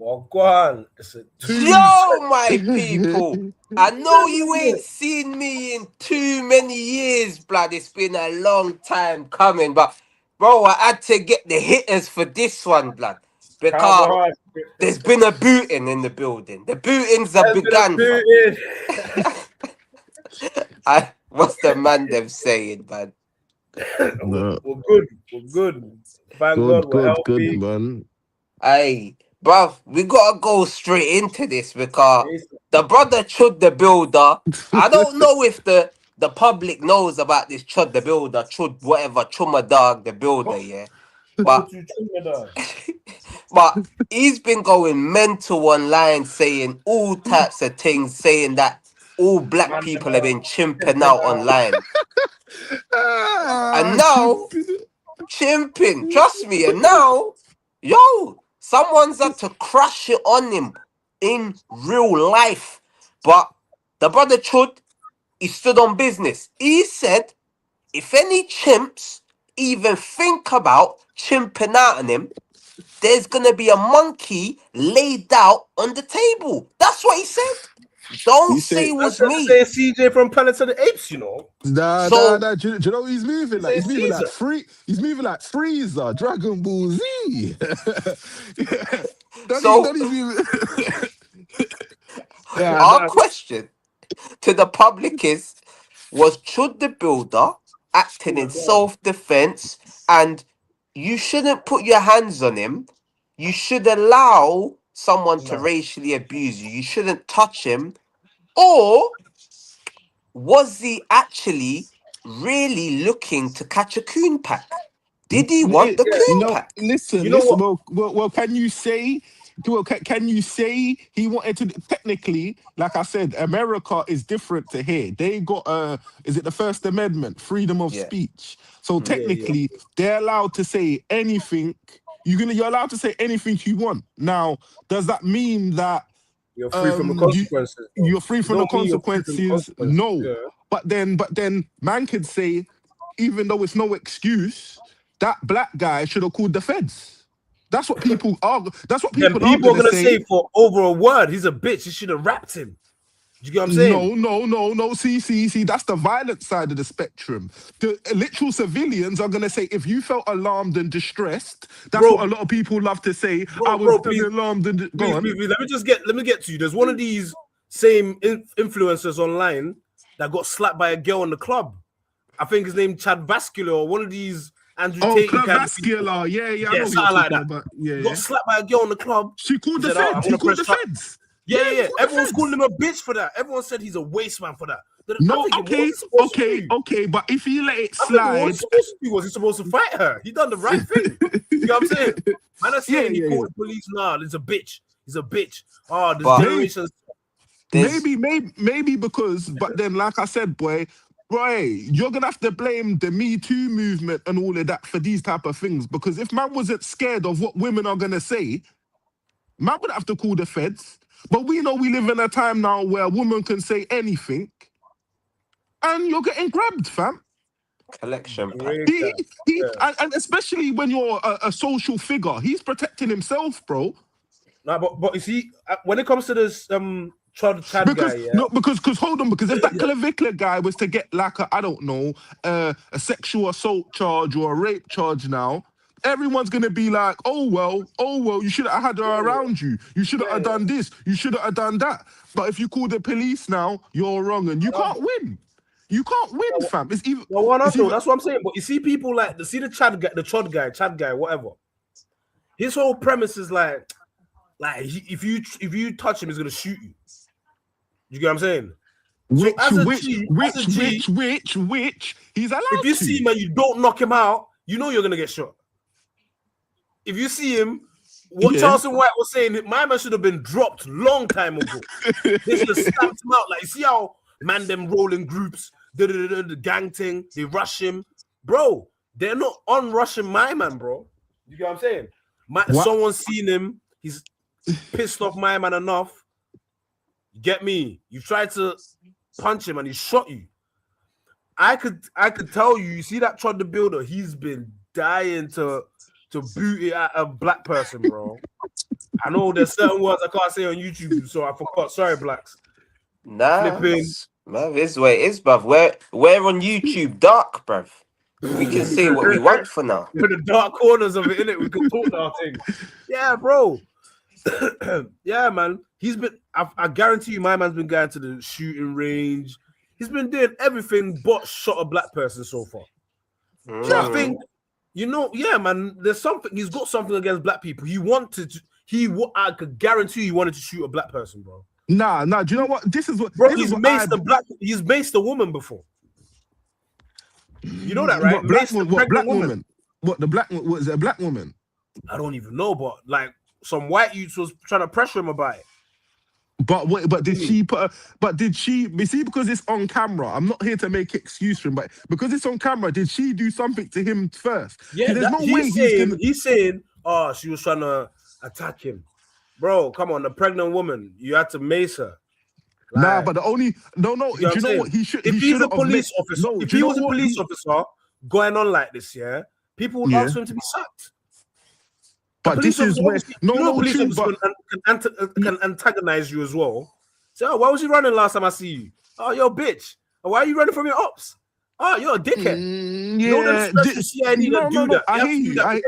Well, go on. It's a Yo, my people. I know you ain't seen me in too many years, blood. It's been a long time coming, but bro, I had to get the hitters for this one, blood, because there's been a booting in the building. The bootings have begun. What's the man them saying, man? We're good. We're good. Thank God we're healthy. Good, man. Hey, bruv, we gotta go straight into this because the brother Chud the Builder. I don't know if the public knows about this Chud the Builder, Chud whatever, Chumma Dog the Builder, yeah. But but he's been going mental online, saying all types of things, saying that all black people have been chimping out online, and now chimping, trust me, and now, yo. Someone's had to crush it on him in real life. But the brother Chud, he stood on business. He said, if any chimps even think about chimping out on him, there's going to be a monkey laid out on the table. That's what he said. Don't say it was me. Say CJ from Planet of the Apes, you know. Nah. Do you know what he's moving like? He's moving like He's moving like Freezer, Dragon Ball Z. Our question to the public is: was Chud the Builder acting in self-defense? And you shouldn't put your hands on him. You should allow someone to racially abuse you. You shouldn't touch him. Or was he actually really looking to catch a coon pack? Did he want the coon pack? Listen. Well, can you say? Well, can you say he wanted to? Technically, like I said, America is different to here. They got is it the First Amendment, freedom of speech? So technically, they're allowed to say anything. You're allowed to say anything you want. Now, does that mean that you're free from the consequences? You're free from the consequences. No, yeah. But then, man could say, even though it's no excuse, that black guy should have called the feds. That's what people are. That's what people are going to say for over a word. He's a bitch. You should have rapped him. Do you get what I'm saying? No. See. That's the violent side of the spectrum. The literal civilians are going to say, if you felt alarmed and distressed, that's what a lot of people love to say. I was alarmed and... Please, let me get to you. There's one of these same influencers online that got slapped by a girl in the club. I think his name Chad Vascular or one of these... Andrew Tate Vascular. Yeah, something like that. But got slapped by a girl in the club. She called the feds. He called the feds. Yeah. Everyone's calling him a bitch for that. Everyone said he's a waste man for that. No, okay, but if he let it slide, was he supposed to fight her? He done the right thing. You know what I'm saying? Man, I'm saying he called the police. Nah, he's a bitch. He's a bitch. Oh, this generation. Maybe because, but then, like I said, boy, you're gonna have to blame the Me Too movement and all of that for these type of things. Because if man wasn't scared of what women are gonna say, man would have to call the feds. But we know we live in a time now where a woman can say anything, and you're getting grabbed, fam. Collection. And especially when you're a social figure, he's protecting himself, bro. No, but you see, when it comes to this Chad guy, yeah. No, because hold on, because if that clavicular guy was to get like a sexual assault charge or a rape charge now, everyone's gonna be like, oh well, you should have had her around you. You should have done this. You should have done that. But if you call the police now, you're wrong, and you can't win. You can't win, fam. It's even. That's what I'm saying. But you see people like the Chad guy, whatever. His whole premise is like if you touch him, he's gonna shoot you. You get what I'm saying? Which he's allowed. If you see him and you don't knock him out, you know you're gonna get shot. If you see him, what Charleston White was saying, my man should have been dropped long time ago. They should have stamped him out. Like, you see how man them roll in groups, the gang thing, they rush him. Bro, they're not unrushing my man, bro. You get what I'm saying? Someone's seen him, he's pissed off my man enough. You get me? You tried to punch him and he shot you. I could tell you, you see that Chud the Builder, he's been dying to to boot it at a black person, bro. I know there's certain words I can't say on YouTube, so I forgot. Sorry, blacks. Nah, Flipping. man, this is where it is, bruv. We're on YouTube dark, bruv. We can say what we want for now. We're the dark corners of it, innit? We can talk our thing. Yeah, bro. Yeah, man. He's been. I guarantee you, my man's been going to the shooting range. He's been doing everything but shot a black person so far. So I think, yeah, man. There's something. He's got something against black people. I could guarantee he wanted to shoot a black person, bro. Nah. Do you know what? This is what, bro. This He's is what maced He's maced a woman before. You know that, right? Black woman? What the black? Was it a black woman? I don't even know, but like some white youths was trying to pressure him about it. But did she put? You see, because it's on camera. I'm not here to make excuse for him, but because it's on camera, did she do something to him first? Yeah, there's no way he's saying, oh, she was trying to attack him, bro. Come on, the pregnant woman, you had to mace her. Like, nah, but the only do you know what he should? If he he's a police officer, if he was a police officer going on like this, yeah, people would ask for him to be sacked. But this is where police officer can antagonize you as well. So, why was you running last time I see you? Oh, you're a bitch. Why are you running from your ops? Oh, you're a dickhead. Yeah, do that. I hear you.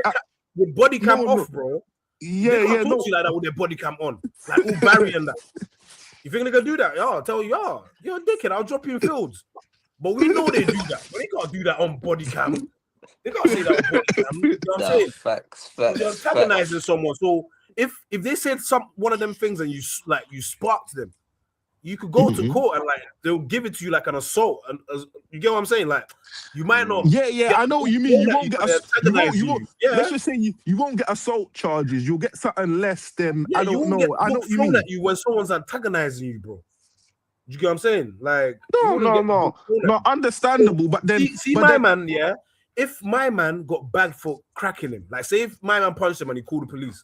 With body cam off, bro. Yeah, they can't talk to you like that with their body cam on, like all Barry and that. You think they're gonna do that? I'll tell you, you're a dickhead. I'll drop you in fields. But we know they do that. But they can't do that on body cam. They can't say that on body cam. You know what I'm saying? Facts. They're antagonizing someone. So if they said one of them things and you sparked them, you could go to court and like they'll give it to you like an assault. And you get what I'm saying? Like you might not. Yeah. I know what you mean. You won't get let's just say you won't get assault charges. You'll get something less than I don't know. I know what you mean. At you when someone's antagonizing you, bro. You get what I'm saying? Like no, understandable. But then man, yeah. If my man got bagged for cracking him, like say if my man punched him and he called the police,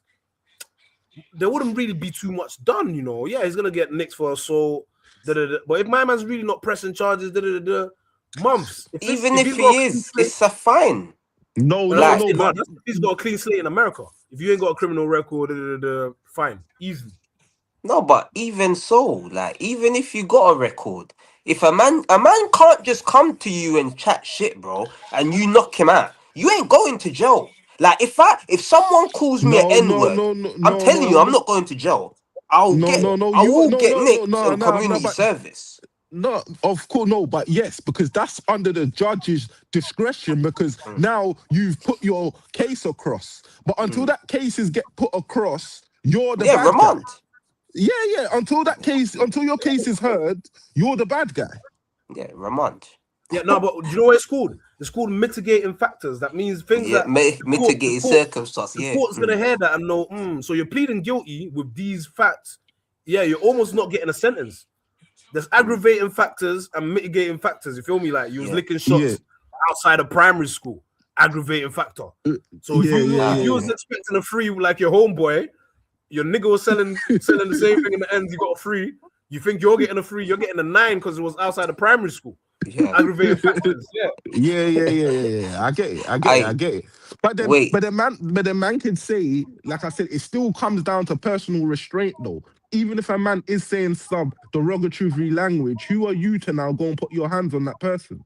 there wouldn't really be too much done, you know. Yeah, he's gonna get nicked for assault. But if my man's really not pressing charges, months. Even if he is, it's a fine. No. That's if he's got a clean slate in America. If you ain't got a criminal record, fine, easy. No, but even so, like even if you got a record, if a man can't just come to you and chat shit, bro, and you knock him out, you ain't going to jail. Like if someone calls me an N-word, I'm telling you, I'm not going to jail. I will get nicked on community service. No, of course, no, but yes, because that's under the judge's discretion. Because now you've put your case across, but until that cases get put across, you're the bad remand. Guy. Yeah. Until your case is heard, you're the bad guy. Yeah, remand. Yeah, no, but do you know what it's called? It's called mitigating factors. That means things that mitigating circumstances. The court's gonna hear that and know. So you're pleading guilty with these facts. Yeah, you're almost not getting a sentence. There's aggravating factors and mitigating factors. You feel me? Like you was licking shots outside of primary school. Aggravating factor. So if you was expecting a free like your homeboy, your nigga was selling the same thing in the end. You got a free. You think you're getting a free? You're getting a 9 because it was outside of primary school. Yeah, aggravating factors. Yeah. I get it. But the man can say, like I said, it still comes down to personal restraint, though. Even if a man is saying some derogatory language, who are you to now go and put your hands on that person?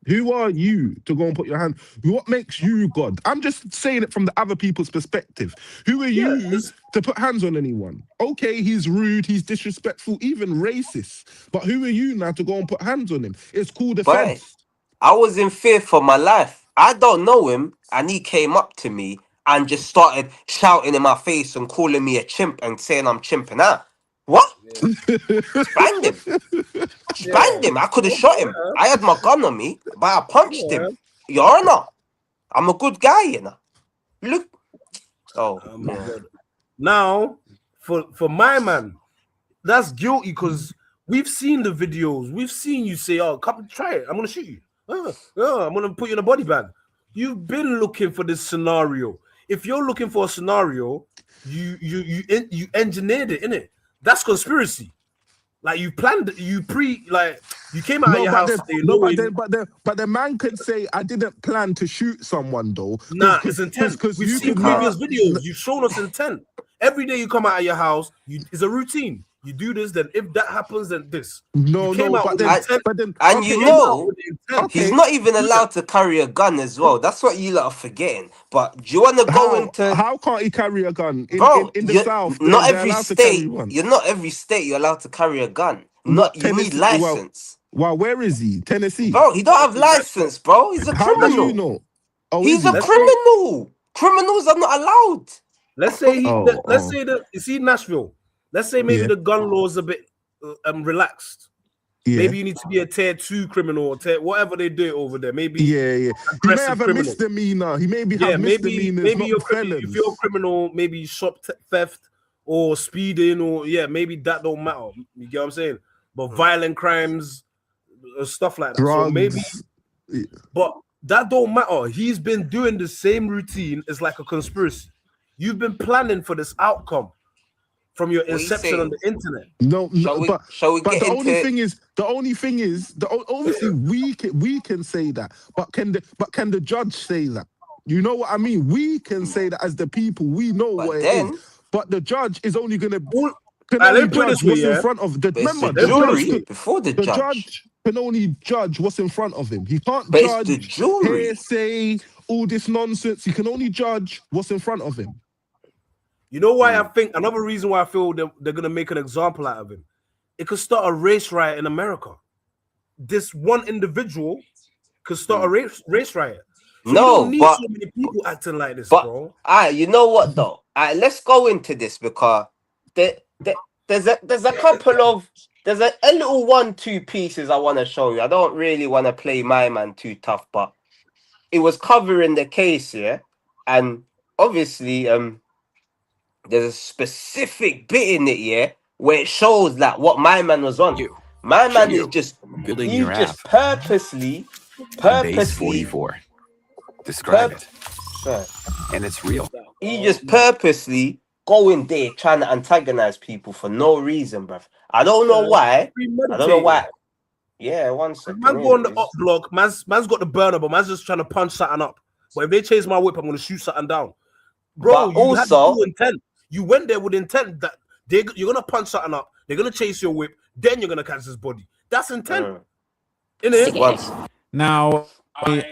Who are you to go and put your hand? What makes you God? I'm just saying it from the other people's perspective. Who are you to put hands on anyone? Okay, he's rude, he's disrespectful, even racist. But who are you now to go and put hands on him? It's called offense. I was in fear for my life. I don't know him, and he came up to me and just started shouting in my face and calling me a chimp and saying I'm chimping out. What? Just banged him. I could have shot him. I had my gun on me, but I punched him. Your Honor, I'm a good guy, you know. Look. God. Now, for my man, that's guilty because we've seen the videos. We've seen you say, "Oh, come try it. I'm gonna shoot you. I'm gonna put you in a body bag." You've been looking for this scenario. If you're looking for a scenario, you engineered it, innit? That's conspiracy. Like you planned, you came out of your house. But the man could say, I didn't plan to shoot someone though. Nah, it's intent. We've seen previous videos. No. You've shown us intent. Every day you come out of your house, it's a routine. You do this, then if that happens, then this. He's not even allowed to carry a gun as well. That's what you lot are forgetting. But do you want to go into... How can't he carry a gun? In the South, not every state. You're not every state you're allowed to carry a gun. You need license. Well, where is he? Tennessee? Bro, he don't have license, bro. He's a criminal. How do you know? He's a criminal. Criminals are not allowed. Let's say you see Nashville. Let's say maybe the gun law is a bit relaxed. Yeah. Maybe you need to be a tier 2 criminal or whatever they do over there. Maybe He may have a misdemeanor. He maybe have misdemeanors. Maybe if you're a criminal, maybe shop theft or speeding or maybe that don't matter. You get what I'm saying? But violent crimes, stuff like that. Drugs. So maybe, but that don't matter. He's been doing the same routine. It's like a conspiracy. You've been planning for this outcome from your inception on the internet. But the only thing is, obviously we can say that, but can the judge say that? You know what I mean? We can say that as the people, we know what it is. But the judge is only gonna judge what's in front of the jury before the judge can only judge what's in front of him. He can't judge the jury. Hearsay, all this nonsense. He can only judge what's in front of him. You know why I think another reason why I feel they're gonna make an example out of him? It could start a race riot in America. This one individual could start a race riot. So you don't need so many people acting like this, bro. You know what though? Let's go into this because there's a couple of there's a little 1-2 pieces I want to show you. I don't really want to play my man too tough, but it was covering the case here, and obviously there's a specific bit in it where it shows that what my man was on. My man is just building your app. Purposely base 44. Describe it. Sure. And it's real. He just purposely going there trying to antagonize people for no reason, bruv. I don't know why. Yeah, one second. Man go on the up block. Man's got the burner, but man's just trying to punch something up. But if they chase my whip, I'm gonna shoot something down. Bro, you had no intent. You went there with intent that you're gonna punch something up, they're gonna chase your whip, then you're gonna catch his body. That's intent. Now, I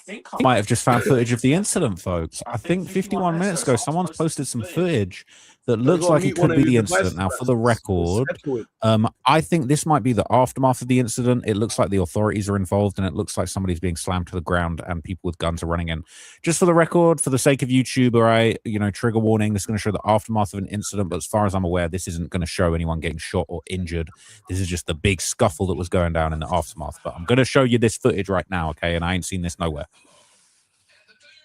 think I might have just found footage of the incident, folks. I think 51 minutes ago, someone's posted some footage that looks like it could be the incident. Now, for the record, I think this might be the aftermath of the incident. It looks like the authorities are involved, and it looks like somebody's being slammed to the ground and people with guns are running in. Just for the record, for the sake of YouTube, all right, trigger warning, this is going to show the aftermath of an incident, but as far as I'm aware, this isn't going to show anyone getting shot or injured. This is just the big scuffle that was going down in the aftermath. But I'm going to show you this footage right now, okay? And I ain't seen this nowhere.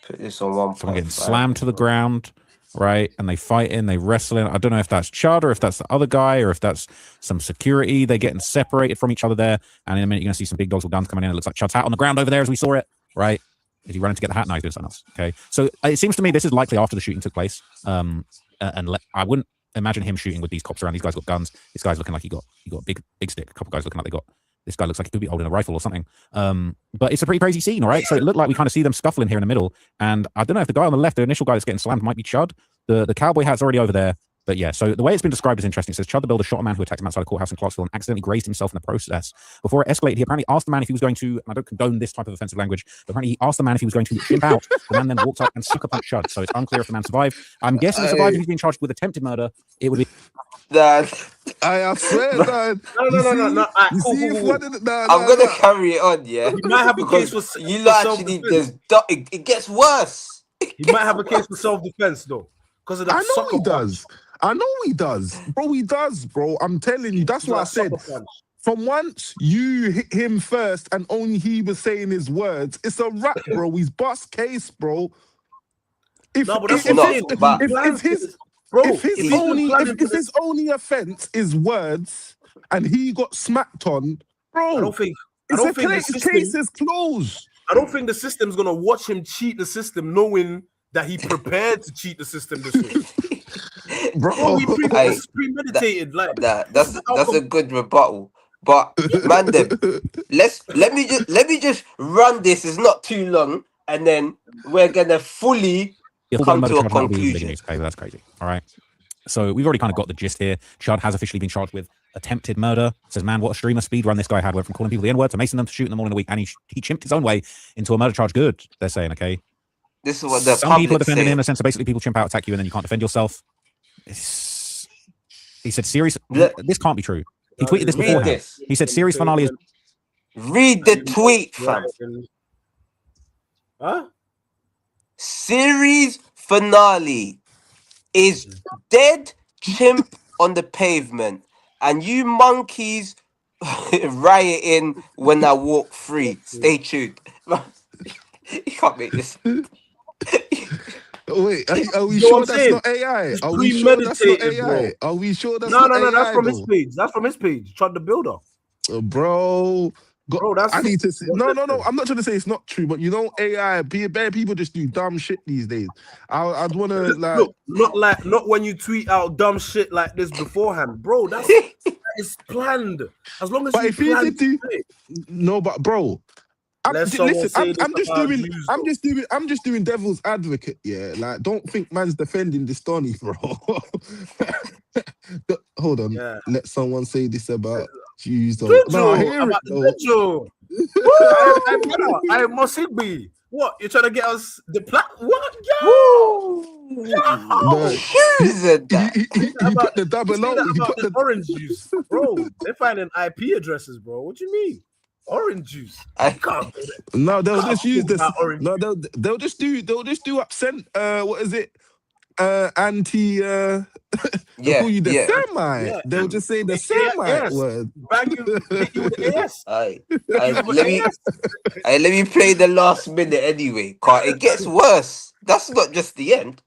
Put this on 1.5. Someone getting slammed to the ground. Right, and they fighting, they wrestling. I don't know if that's Chud or if that's the other guy or if that's some security. They're getting separated from each other there, and in a minute you're gonna see some big dogs with guns coming in. It looks like Chud's hat on the ground over there as we saw it. Right, is he running to get the hat? No, he's doing something else. Okay, so it seems to me this is likely after the shooting took place. And I wouldn't imagine him shooting with these cops around. These guys got guns. This guy's looking like he got a big stick. A couple guys looking like they got. This guy looks like he could be holding a rifle or something. But it's a pretty crazy scene, all right? So it looked like we kind of see them scuffling here in the middle. And I don't know if the guy on the left, the initial guy that's getting slammed, might be Chud. The cowboy hat's already over there. But yeah, so the way it's been described is interesting. It says Chud the Builder shot a man who attacked him outside a courthouse in Clarksville and accidentally grazed himself in the process. Before it escalated, he apparently asked the man if he was going to, and I don't condone this type of offensive language, but apparently he asked the man if he was going to chimp out. The man then walked up and sucker punched Chud. So it's unclear if the man survived. I'm guessing he survived. If he's being charged with attempted murder, it would be... I swear, man. No. I'm gonna carry it on, yeah. You might have a case for it gets worse. You might have a case for self-defense, though. Because of that. I know he does. I know he does. Bro, he does, bro. I'm telling you. That's what I said. From once you hit him first and only he was saying his words, it's a wrap, bro. He's bust case, bro. If his only offense is words and he got smacked on, bro, I don't think the case is closed. I don't think the system's gonna watch him cheat the system knowing that he prepared to cheat the system this way. bro. This is premeditated. That's a good rebuttal. But man, let me just run this. It's not too long, and then we're gonna fully come to a conclusion. Okay, that's crazy. All right. So we've already kind of got the gist here. Chud has officially been charged with attempted murder. Says, man, what a streamer speed run this guy had. Went from calling people the N-word to macing them to shooting them all in a week, and he chimped his own way into a murder charge. Good, they're saying. Okay. This is what the some people are defending him in a sense that basically people chimp out, attack you, and then you can't defend yourself. He said, "Serious? This can't be true." He tweeted this beforehand. He said, "Series finale is." Read the tweet, fam. Huh? Series finale is dead chimp on the pavement, and you monkeys rioting when I walk free. Stay tuned. You can't make this. Wait, are we sure that's not AI? Are we sure that's not AI? Bro. Are we sure that's not AI? No, that's from his page. That's from his page. Chud the Builder. Bro. That's I need to see. No. I'm not trying to say it's not true, but you know, AI, bare people just do dumb shit these days. I'd want to not when you tweet out dumb shit like this beforehand, bro. That is planned. As long as but you plan no, but bro. I'm just doing devil's advocate, yeah. Like, don't think man's defending this Donny, bro. Hold on, let someone say this about Jews. No, I hear it. I must be. What, you're trying to get us the what? Yo! Who said that? He put the double O. He put the orange juice, bro. They're finding IP addresses, bro. What you mean? Orange juice. I can't. No, they'll just use this. No, they'll just do absent. What is it? Anti. They'll call you the Semite. Yeah. They'll just say the Semite word. Bang you with the AS. Let me play the last minute anyway. Cause it gets worse. That's not just the end.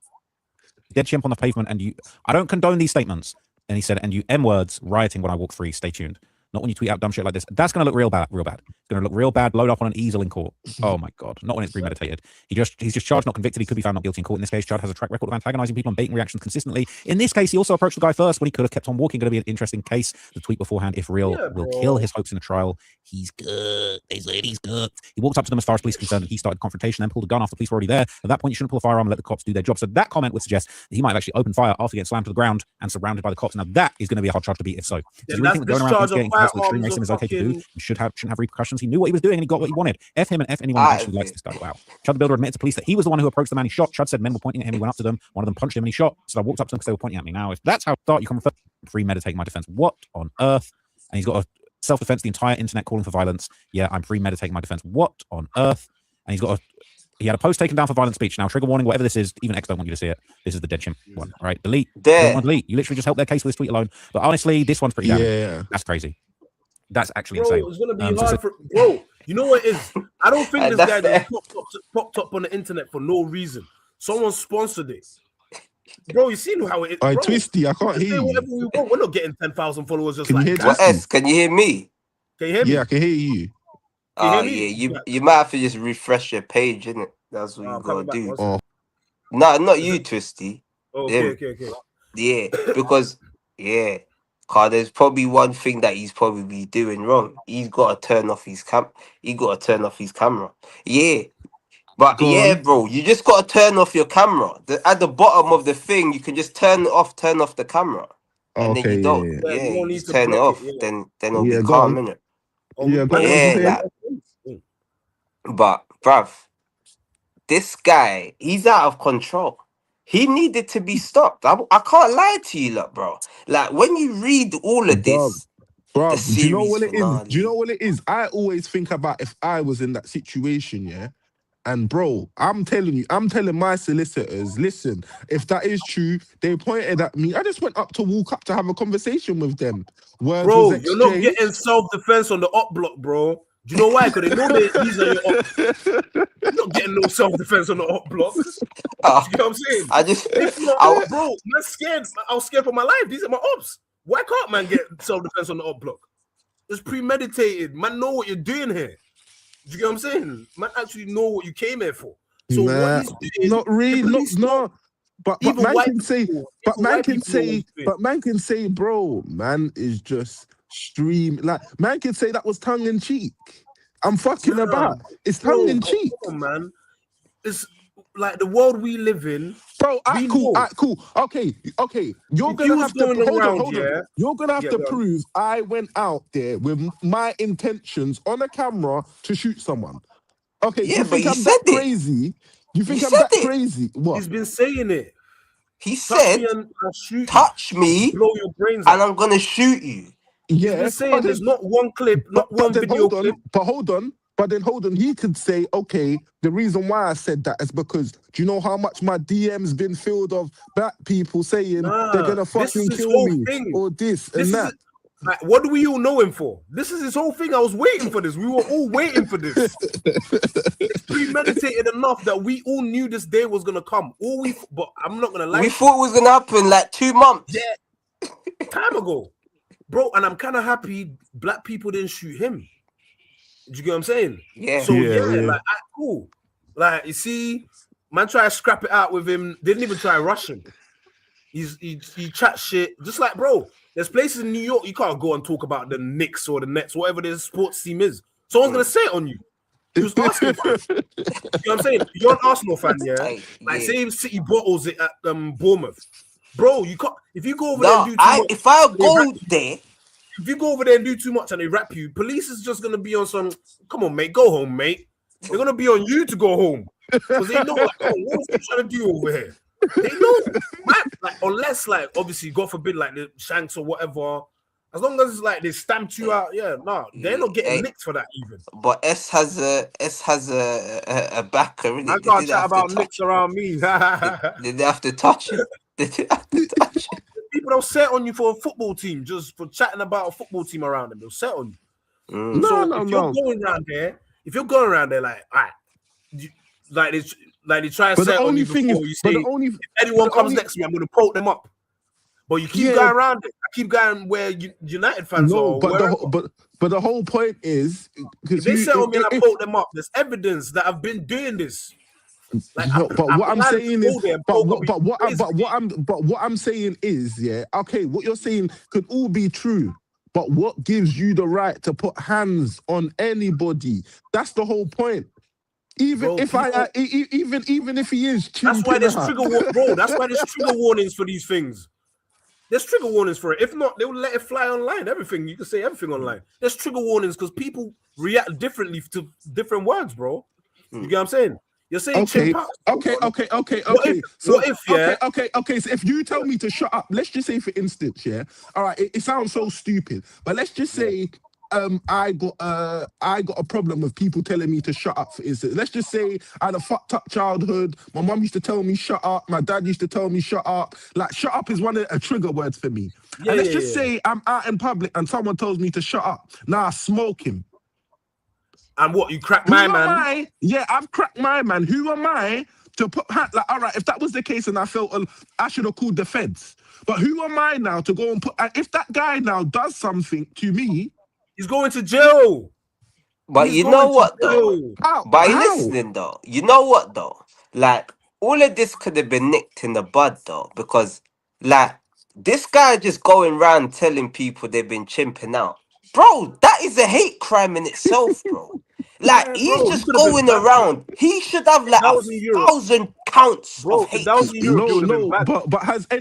Dead chimp on the pavement, and I don't condone these statements. And he said, and you M words rioting when I walk free. Stay tuned. Not when you tweet out dumb shit like this. That's going to look real bad. It's going to look real bad. Load up on an easel in court. Oh my God. Not when it's premeditated. He's just charged, not convicted. He could be found not guilty in court. In this case, Chud has a track record of antagonizing people and baiting reactions consistently. In this case, he also approached the guy first when he could have kept on walking. Going to be an interesting case. The tweet beforehand, if real, will kill his hopes in the trial. He's good. They said he's good. He walked up to them as far as police are concerned, and he started confrontation, then pulled a gun after the police were already there. At that point, you shouldn't pull a firearm and let the cops do their job. So that comment would suggest that he might have actually opened fire after getting slammed to the ground and surrounded by the cops. Now that is going to be a hard charge to beat if so. Do you really think that going around getting close to extreme racism is okay to do? He shouldn't have repercussions. He knew what he was doing and he got what he wanted. F him and F anyone who actually likes this guy. Wow. Chud the Builder admitted to police that he was the one who approached the man he shot. Chud said men were pointing at him. He went up to them. One of them punched him and he shot. So I walked up to them because they were pointing at me. Now, if that's how start you come from premeditate my defense, what on earth? And he's got a self-defense, the entire internet calling for violence. Yeah, I'm premeditating my defense. What on earth? And he had a post taken down for violent speech. Now, trigger warning, whatever this is, even X don't want you to see it. This is the dead chimp one. All right, delete. Don't want to delete. You literally just help their case with this tweet alone. But honestly, this one's pretty damn. Yeah. That's crazy. That's actually insane. It's gonna be hard for bro. You know what it is? I don't think this guy just popped up on the internet for no reason. Someone sponsored it. Bro, you seen how it is. All right, Twisty, I can't hear you. Whatever we want. We're not getting 10,000 followers just can like you that. What else? Can you hear me? Can you hear me? Yeah, I can hear you. Oh, yeah, you might have to just refresh your page, innit? That's what you gotta do. Oh. No, not you, Twisty. Okay. Yeah, because cause there's probably one thing that he's probably doing wrong. He's got to turn off his camera. Yeah. But bro, you just got to turn off your camera. At the bottom of the thing, you can just turn off the camera. And then you don't. You need to turn it off. Then it'll be calm, innit? But bruv, this guy, he's out of control. He needed to be stopped. I can't lie to you, look, bro. Like, when you read all of this, bro, do you know what it is? Do you know what it is? I always think about if I was in that situation, yeah. And bro, I'm telling my solicitors, listen, if that is true, they pointed at me. I just went up to have a conversation with them. Bro, you're not getting self-defense on the up block, bro. Do you know why? Because they know these are your ops. You're not getting no self-defense on the up block. You know what I'm saying? Bro, man, scared. I was scared for my life. These are my ops. Why can't man get self-defense on the up block? It's premeditated. Man, know what you're doing here. Do you get what I'm saying? Man, actually know what you came here for. So what he's doing, not really. No. but Even man white can say, people, but even man white can people know what say, he's doing. but man can say, bro, man is just stream. Like man can say that was tongue in cheek. I'm fucking Nah, about. It's tongue bro, in but cheek. come on, man. It's like the world we live in. Bro, We know. cool. Okay. You're If you gonna was have to going hold on, around, hold on. yeah, You're gonna have yeah, to go on. prove I went out there with my intentions on a camera to shoot someone. Okay, do Yeah, you but think he I'm said that it. crazy? You He think I'm said that it. crazy? What? He's been saying it. He Touch me said, and I'll shoot you. touch me Blow your brains and out. I'm gonna shoot you. He's Yeah, been saying there's not one clip, not but one then video hold on, clip. but then hold on. He could say, okay, the reason why I said that is because do you know how much my DM's been filled of black people saying they're Nah, gonna this is fucking his kill whole me thing. or this This and is that? like, what do we all know him for? This is his whole thing. I was waiting for this. We were all waiting for this. It's premeditated enough that we all knew this day was gonna come. But I'm not gonna lie. We thought it was gonna happen like 2 months. Yeah, time ago, bro. And I'm kind of happy black people didn't shoot him. Do you get what I'm saying? Yeah. So Yeah. like, cool. Like, you see, man, try to scrap it out with him. Didn't even try to rush him. He chat shit. Just like, bro, there's places in New York you can't go and talk about the Knicks or the Nets, whatever the sports team is. Someone's gonna say it on you. He was asking for it. You know what I'm saying? You're an Arsenal fan, yeah? Like, Like, yeah. say City bottles it at Bournemouth. Bro, you can't if you go over there and No, do too much. if I they go rap you. there, If you go over there and do too much and they rap you, police is just gonna be on some. Come on, mate, go home, mate. They're gonna be on you to go home because they know, like, oh, what's he trying to do over here? They know, man. Like, unless, like, obviously, God forbid, like the Shanks or whatever. As long as like they stamped you out, yeah, no, they're not getting nicked for that even. but S has a backer, innit? I They can't didn't chat have to about touch nicks around me. They didn't have to touch it. They didn't have to touch it. People don't set on you for a football team just for chatting about a football team around them. They'll set on you. Mm. So No. if you're going around there, like, all right, they try to But the set on only you thing before is, you say, if anyone comes next to me, I'm going to poke them up. But you keep going around it. I keep going where United fans are. But the whole point is If they set on me and I poke them up, there's evidence that I've been doing this. Like, but what I'm saying is, but what I'm saying is, yeah, okay, what you're saying could all be true, but what gives you the right to put hands on anybody? That's the whole point. Even bro, even if he is, that's why there's That's why there's trigger warnings for these things. There's trigger warnings for it. If not, they will let it fly online. Everything you can say, everything online. There's trigger warnings because people react differently to different words, bro. You get what I'm saying? You're saying okay. So if you tell me to shut up, let's just say for instance, yeah. All right, it sounds so stupid, but let's just say I got a problem with people telling me to shut up, for instance. Let's just say I had a fucked up childhood. My mum used to tell me shut up. My dad used to tell me shut up. Like, shut up is one of a trigger words for me. And let's just say I'm out in public and someone tells me to shut up. Now I smoke him. And what, you crack my man? Yeah, I've cracked my man. Who am I to put like, all right, if that was the case and I felt I should have called the feds. But who am I now to go and put, if that guy now does something to me, he's going to jail. But you know what though? By listening though, you know what though? Like, all of this could have been nicked in the bud though, because like this guy just going around telling people they've been chimping out. Bro, that is a hate crime in itself, bro. Like, he's just going around. He should have like 1,000 counts of hate. But has but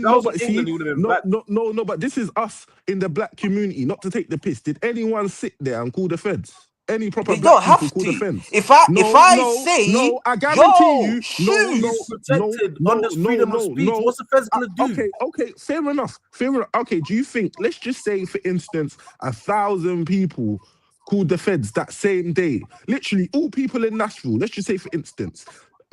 this is us in the black community, not to take the piss. Did anyone sit there and call the feds? Any proper they black don't people have call to. the feds? If I say, I guarantee you, he's protected under freedom of speech. What's the feds gonna do? Okay, fair enough. Okay, do you think? Let's just say, for instance, 1,000 people called the feds that same day. Literally, all people in Nashville. Let's just say, for instance,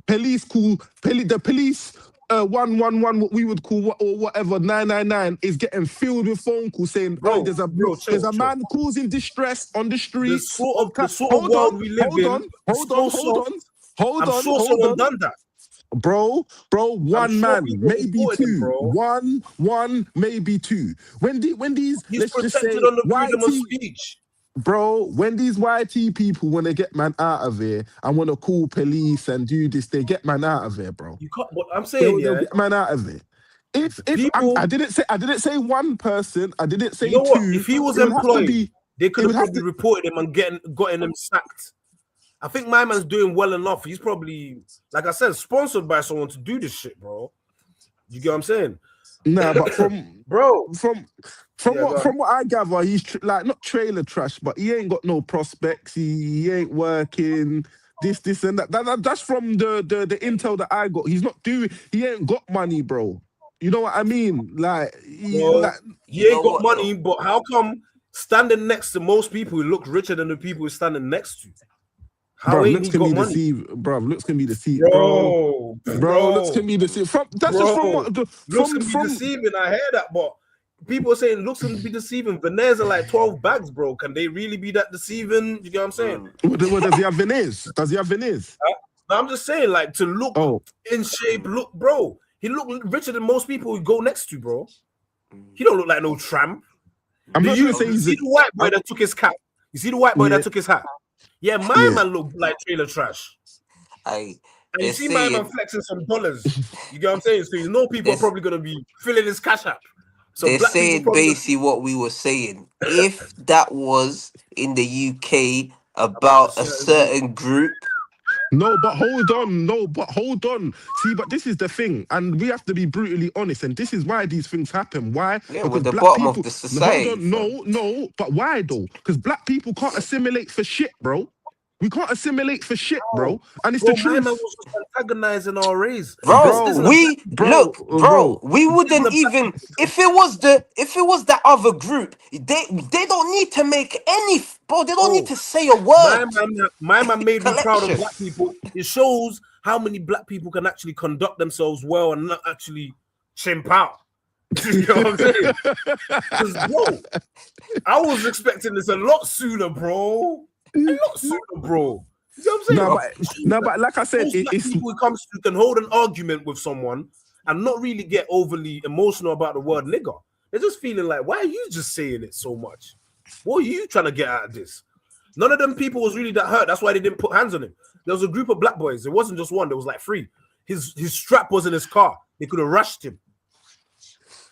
the police. 111, what we would call or whatever 999 is getting filled with phone calls saying, there's a man causing distress on the street. The sort of world we live in. Hold on. I'm sure someone done that. Bro, one man, maybe two. One, maybe two. When these, he's let's protected just say, on the freedom of speech. bro, when these YT people want to get man out of here and want to call police and do this, they get man out of here, bro. You can't. What I'm saying, They'll yeah. get man out of here. If People, I didn't say one person, I didn't say you know what? two. If he was it would have to employed, be- they could it would have have probably reported him and gotten him sacked. I think my man's doing well enough. He's probably, like I said, sponsored by someone to do this shit, bro. You get what I'm saying? Nah, but from Bro, from what I gather, he's like not trailer trash, but he ain't got no prospects. He ain't working. This and that. That's from the intel that I got. He's not doing. He ain't got money, bro. You know what I mean? Like he ain't got money, but how come standing next to most people who look richer than the people he's standing next to? How bro, ain't looks he can got be money? deceived, bro. Looks can be deceived, Bro, looks can be deceived. That's just from what looks can be deceiving. I hear that, but people are saying looks can be deceiving. Veneers are like 12 bags, bro. Can they really be that deceiving? You get what I'm saying? What does he have veneers? Does he have veneers? I'm just saying, like, to look in shape, bro. He look richer than most people who go next to, bro. He don't look like no tramp. I'm not you gonna say see the white boy that took his cap. You see the white boy that took his hat. Yeah, my man looked like trailer trash. And you see my man flexing some dollars. You get what I'm saying? So you know people are probably gonna be filling his cash app. So they're saying basically what we were saying. If that was in the UK about a certain group. No, but hold on. See, but this is the thing, and we have to be brutally honest, and this is why these things happen. Why? Yeah, because we're the black bottom people, of the society. Hold on, no, but why though? Because black people can't assimilate for shit, bro. We can't assimilate for shit, bro. And it's the truth. My man was antagonizing our race. Bro, we wouldn't even if it was the other group, they don't need to make any they don't need to say a word. My man made me proud of black people. It shows how many black people can actually conduct themselves well and not actually chimp out. You know what I'm saying? Because bro, I was expecting this a lot sooner, bro. A lot sooner, bro. You know what I'm saying? No, but like I said, it's people who comes to can hold an argument with someone and not really get overly emotional about the word nigger. They're just feeling like, why are you just saying it so much? What are you trying to get out of this? None of them people was really that hurt. That's why they didn't put hands on him. There was a group of black boys. It wasn't just one. There was like 3. His strap was in his car. They could have rushed him.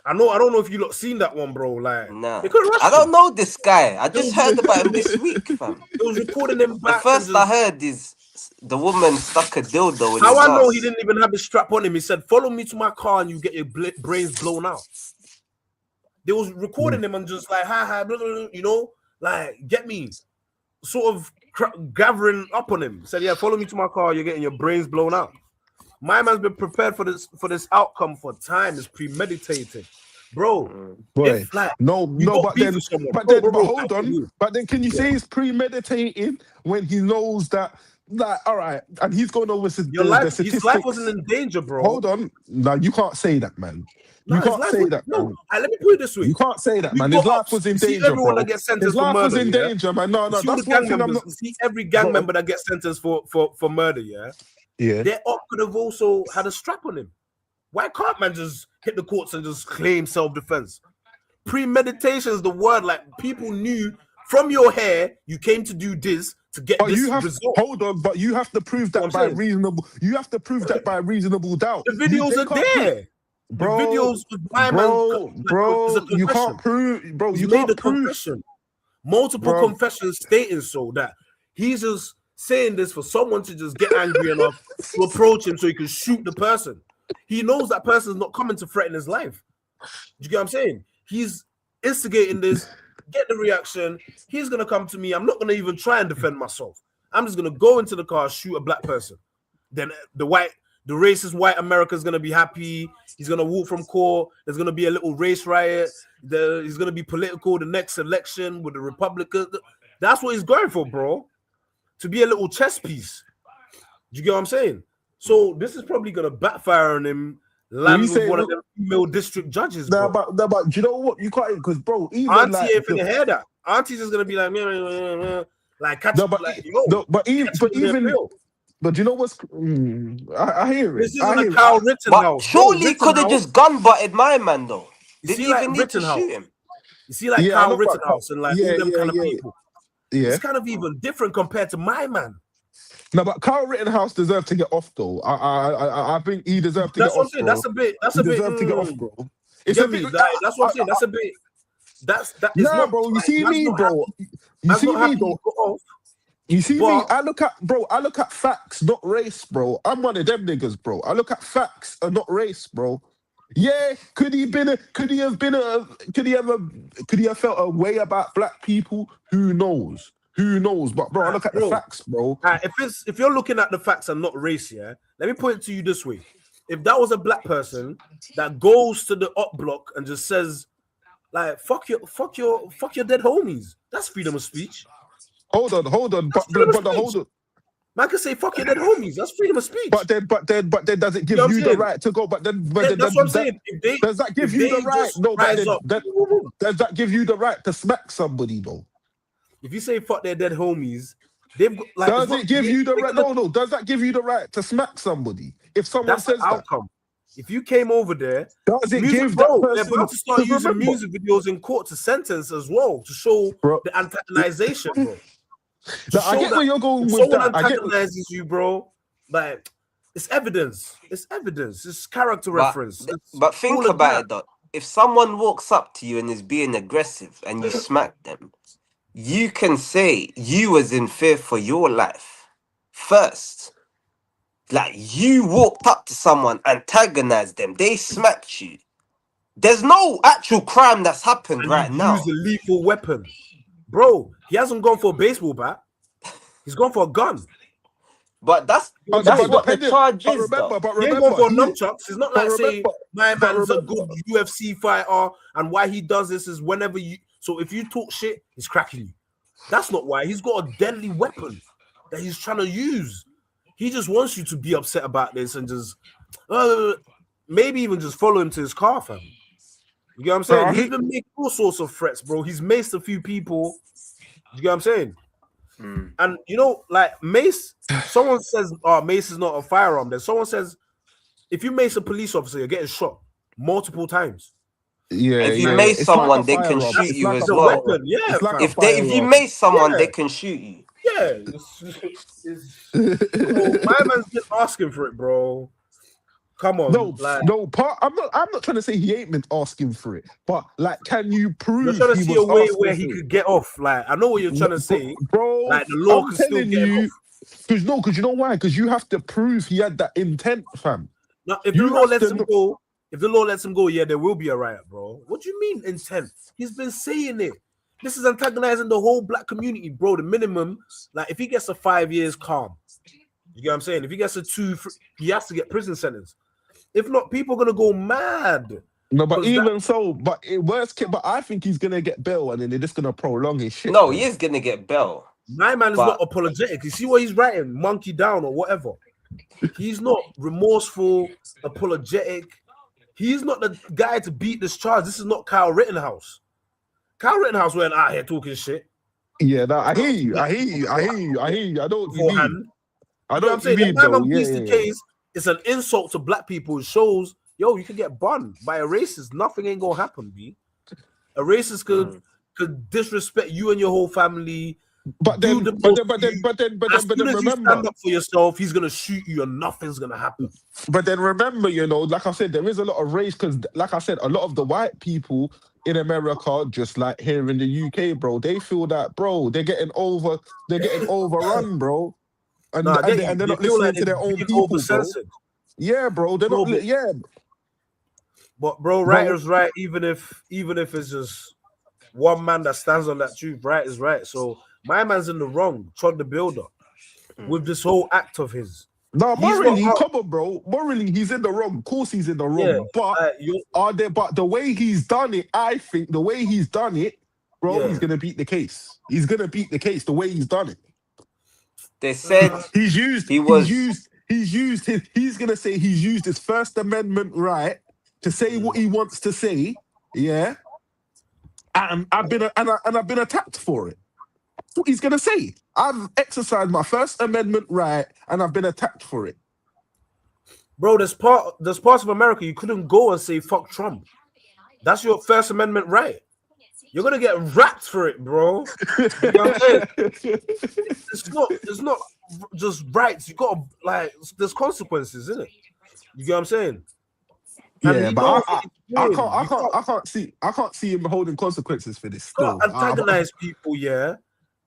I don't know if you lot seen that one, bro. Like, nah, I don't know this guy. I just heard about him this week, fam. It was recording him back. The first I heard is the woman stuck a dildo in How his I know ass. he didn't even have his strap on him. He said, "Follow me to my car and you get your brains blown out." They was recording him and just like, blah, blah, blah, you know, like get me, sort of gathering up on him. Said, "Yeah, follow me to my car. You're getting your brains blown out." My man's been prepared for this outcome for time. It's premeditated, bro. Boy, if, like, but hold on. But then, can you say it's premeditating when he knows that? Like, all right, and he's going over the statistics. His life wasn't in danger, bro. Hold on, no, you can't say that, man. You can't say that. No, let me put it this way. You can't say that, man. His life was in danger, everyone bro. That gets sentenced His life for murder, was in danger, man. No, that's one thing I'm not. See every gang member that gets sentenced for murder, yeah. Their op could have also had a strap on him. Why can't man just hit the courts and just claim self-defense? Premeditation is the word. Like, people knew from your hair you came to do this to get this result. Hold on, but you have to prove that by reasonable. You have to prove that by reasonable doubt. The videos are there. Bro, the videos with my man, you can't prove, bro. You made a confession. Multiple confessions stating so that he's just saying this for someone to just get angry enough to approach him so he can shoot the person. He knows that person's not coming to threaten his life. Do you get what I'm saying? He's instigating this, get the reaction. He's going to come to me. I'm not going to even try and defend myself. I'm just going to go into the car, shoot a black person. Then the racist white America is going to be happy. He's going to walk from court. There's going to be a little race riot. He's going to be political the next election with the Republicans. That's what he's going for, bro. To be a little chess piece. Do you get what I'm saying? So this is probably going to backfire on him. Land with one of the female district judges. Nah, but do you know what? You can't, because bro, even Auntie ain't finna hear that. Auntie's just gonna be like, like catch up. But do you know what's? I hear it. This isn't a Kyle Rittenhouse. Surely he could have just gun butted my man though. Didn't even need to shoot him. You see, like Kyle Rittenhouse and like all them kind of people. Yeah. it's kind of even different compared to my man. No, but Kyle Rittenhouse deserved to get off though. I think he deserved to That's get what I'm off, saying. bro. That's He a bit. deserved to get off, bro. It's Get a me? bit. That's what I'm saying. That's a bit. That is Nah, not. bro. You Like, see man's me, not bro. happy. You Man's see not me, happy. though. He got off. You see me. But I look at facts, not race, bro. I'm one of them niggas, bro. I look at facts and not race, bro. Yeah, could he have felt a way about black people? Who knows? Who knows? But bro, I look at the bro, facts, bro. if you're looking at the facts and not race, yeah, let me put it to you this way: if that was a black person that goes to the up block and just says, like, fuck your dead homies, that's freedom of speech. Hold on, That's but freedom of brother, hold speech. on. Man can say fuck your dead homies. That's freedom of speech. But then, does it You know give what I'm you the saying? right to go? But then, That's what I'm saying. does that give If you they the right? just No, but rise then up, does that give you the right to smack somebody though? if you say fuck their dead homies, they've got like. Does it give you the right? No. Does that give you the right to smack somebody if someone That's the says that? outcome. If you came over there, Does it music, give bro, that they're person? about to start 'Cause using remember, music videos in court to sentence as well to show bro, the antagonization, bro. To I show get that where you're going if with someone that. I get. antagonizes you, bro, like it's evidence. It's evidence. It's character But reference. It's but think all of about that. it though. If someone walks up to you and is being aggressive and you smack them, you can say you was in fear for your life first. Like you walked up to someone, antagonized them, they smacked you. There's no actual crime that's happened And you right use now. a lethal weapon, bro. He hasn't gone for a baseball bat. He's gone for a gun. But You know what I'm that's saying? what the charge But is though. remember, He ain't going for he. nunchucks. It's not But like saying my but man's a remember, good UFC fighter and why he does this is whenever you. So if you talk shit, he's cracking you. That's not why. He's got a deadly weapon that he's trying to use. He just wants you to be upset about this and just maybe even just follow him to his car, fam. You get what I'm bro, saying? He's been making all sorts of threats, bro. He's maced a few people. You get what I'm saying? And you know, like mace, someone says, "Oh, mace is not a firearm." Then someone says, "If you mace a police officer, you're getting shot multiple times." yeah, If you yeah. mace It's like a someone, they can firearm. shoot That's It's you like a as the well. firearm. weapon, yeah, It's like a fam. If you firearm. mace someone, Yeah, they can shoot you. yeah. Bro, my man's been asking for it, bro. Come on, No, like no. I'm not trying to say he ain't been asking for it, but like, can you you're prove trying to he see a was way asking where he for it? could get off. Like I know what you're trying to Bro, say. bro, Like the law I'm can still telling get him off. you, because you know why? Because you have to prove he had that intent, fam. Now, if the You law have lets to. him go, yeah, there will be a riot, bro. What do you mean intent? He's been saying it. This is antagonizing the whole black community, bro. The minimum, like if he gets a 5 years calm, you get what I'm saying? If he gets a 2, he has to get prison sentence. If not, people are gonna go mad. No, but 'Cause that even so, but it worst case, but I think he's gonna get bail, and then they're just gonna prolong his shit, No, bro. he is gonna get bail. my man is not But apologetic. You see what he's writing, monkey down or whatever. He's not remorseful, apologetic. He's not the guy to beat this charge. This is not Kyle Rittenhouse. Kyle Rittenhouse went out here talking shit Yeah, no, I hear you. I hear you. I hear you. I hear you. I know what you mean. beforehand. I You know know what I'm what you saying? If mean, my though. man Yeah, beats yeah, the yeah. case, it's an insult to black people. It shows, yo, you could get banned by a racist. Nothing ain't gonna happen, B. A racist could disrespect you and your whole family. But Do then, the but most then, but to then, you. but then, but As then, but soon then, as you remember. stand up for yourself, he's gonna shoot you and nothing's gonna happen. But then remember, you know, like I said, there is a lot of race because, like I said, a lot of the white people in America, just like here in the UK, bro, they feel that, bro, they're getting overrun, bro, No, I get you. and they're They not feel like listening to they're their own being people, bro. overcensored. Yeah, bro, they're Bro, not. Yeah, but bro, right bro. is right, even if it's just one man that stands on that truth, right is right. So my man's in the wrong, Chud the Builder, with this whole act of his. No, He's not morally, out. come on, bro. Morally, he's in the wrong. Of course, he's in the Yeah, wrong. But But the way he's done it, I think the way he's done it, bro, Yeah. he's gonna beat the case. He's gonna beat the case the way he's done it. they said He's used. he was. He's gonna say he's used his First Amendment right to say what he wants to say. Yeah, and I've been attacked for it. That's what he's gonna say. I've exercised my First Amendment right, and I've been attacked for it. Bro, there's parts of America you couldn't go and say fuck Trump. That's your First Amendment right. you're gonna get wrapped for it, bro. You know what I'm saying? It's not just rights. You gotta like there's consequences, isn't it? You get what I'm saying? And Yeah, he but knows I what he's doing. I can't see him holding consequences for this. You Still, can't antagonize people, yeah,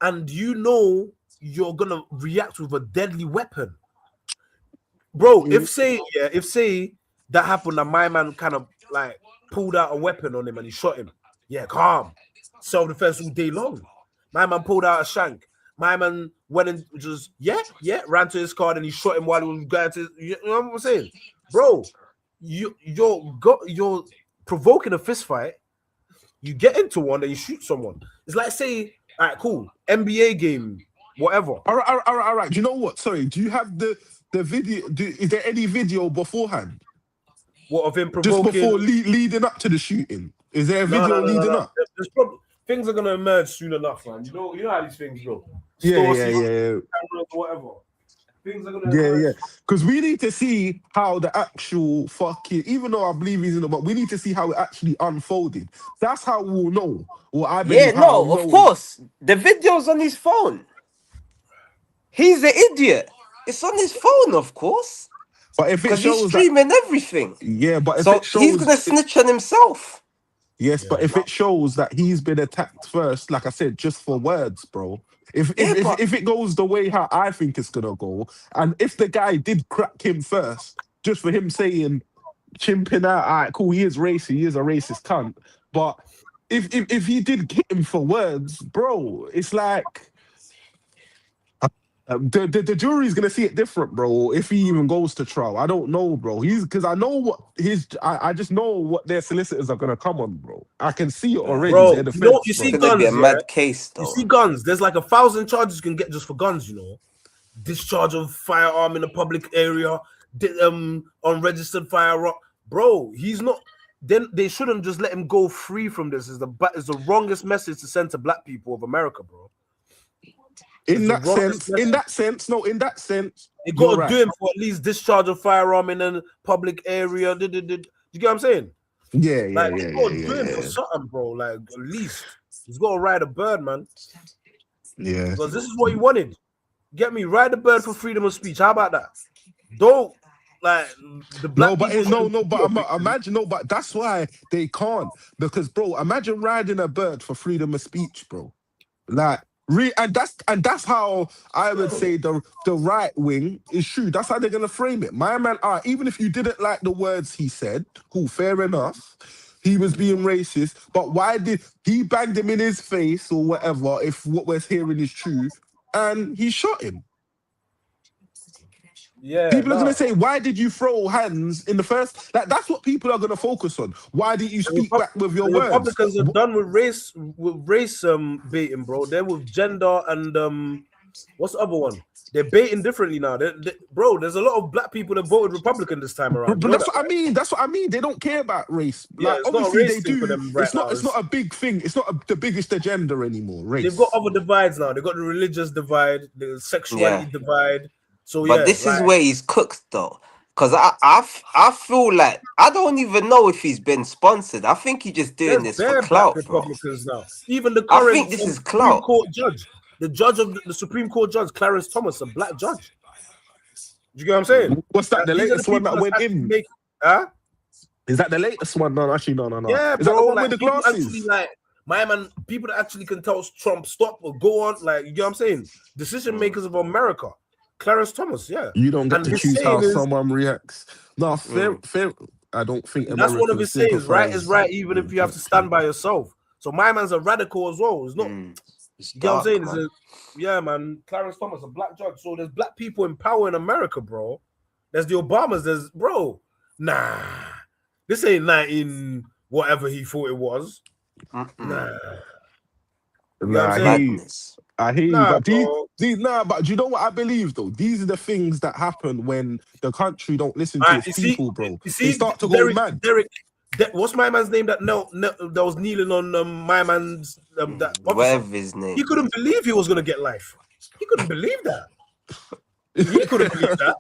and you know you're gonna react with a deadly weapon, bro. If say that happened and my man kind of like pulled out a weapon on him and he shot him, yeah, calm, self-defense all day long. My man pulled out a shank. My man went and just ran to his car and he shot him while he was going to. You know what I'm saying, bro? You're provoking a fist fight. You get into one and you shoot someone. It's like say, all right, cool, NBA game, whatever. All right. Do you know what? Sorry, do you have the video? Is there any video beforehand? What of him provoking? Just before leading up to the shooting? Is there a video leading up? There's probably things are gonna emerge soon enough, man. You know how these things go. Yeah. Cameras, whatever. Things are gonna emerge. Because we need to see how the actual fucking, even though I believe he's in the, but we need to see how it actually unfolded. That's how we'll know. Or I believe of course. The video's on his phone. He's an idiot. It's on his phone, of course. But if it Because he's shows streaming everything. yeah, but if So it shows he's gonna snitch on himself. yes, but if it shows that he's been attacked first, like I said, just for words, bro. If it goes the way how I think it's gonna go, and if the guy did crack him first, just for him saying, chimping out, all right, cool, he is racist, he is a racist cunt. But if he did hit him for words, bro, it's like the jury's gonna see it different, bro. If he even goes to trial, I don't know, bro. Because I know what I just know what their solicitors are gonna come on, bro. I can see it already. Bro, Their defense, you see It's gonna guns, be a mad case, though. You see guns. There's like 1,000 charges you can get just for guns. You know, discharge of firearm in a public area, unregistered firearm. Bro, he's not. Then they shouldn't just let him go free from this. Is the wrongest message to send to black people of America, bro. in that sense, they got to do him for at least discharge of firearm in a public area. You get what I'm saying? Yeah. Got to do him for something, bro. Like at least he's got to ride a bird, man. Yeah, because this is what he wanted. Get me, ride the bird for freedom of speech. How about that? Don't like the black. But that's why they can't. Because, bro, imagine riding a bird for freedom of speech, bro. Like. And that's how I would say the right wing is true. That's how they're gonna frame it. My man, even if you didn't like the words he said, cool, fair enough. He was being racist, but why did he banged him in his face or whatever? If what we're hearing is true, and he shot him. Yeah, people are gonna say, why did you throw hands in the first? Like that's what people are gonna focus on. Why didn't you speak back with your words? Republicans are done with race baiting, bro. They're with gender and what's the other one? They're baiting differently now. Bro, there's a lot of black people that voted Republican this time around. But that's what I mean. That's what I mean. They don't care about race. Yeah, like it's obviously not a race they thing do. for them right now. It's not a big thing. It's not the biggest agenda anymore. Race. They've got other divides now. They've got the religious divide, the sexuality divide. So but this is where he's cooked though, because I feel like I don't even know if he's been sponsored. I think he's just doing this for clout, Republicans now. Even the current I think this is clout. Supreme Court judge, the judge of the Supreme Court judge, Clarence Thomas, a black judge. Do you get what I'm saying? What's that? The latest one that went in? Is that the latest one? No, actually, no. Yeah, is bro. that the one like, with the glasses? Actually, like my man, people that actually can tell Trump stop or go on. Like you get what I'm saying? Decision makers of America. Clarence Thomas, yeah. You don't get to choose how someone reacts. No, fair. I don't think that's one of his sayings. Right is right, even if you have to stand by yourself. So my man's a radical as well. It's not. You get what I'm saying? Man. Yeah, man. Clarence Thomas, a black judge. So there's black people in power in America, bro. There's the Obamas. There's nah. This ain't 19 whatever he thought it was. Nah. I hear you, but but do you know what I believe though? These are the things that happen when the country don't listen to its people, bro. They start to go mad. What's my man's name that was kneeling on my man's whatever his name? He couldn't believe he was gonna get life. He couldn't believe that. He couldn't believe that.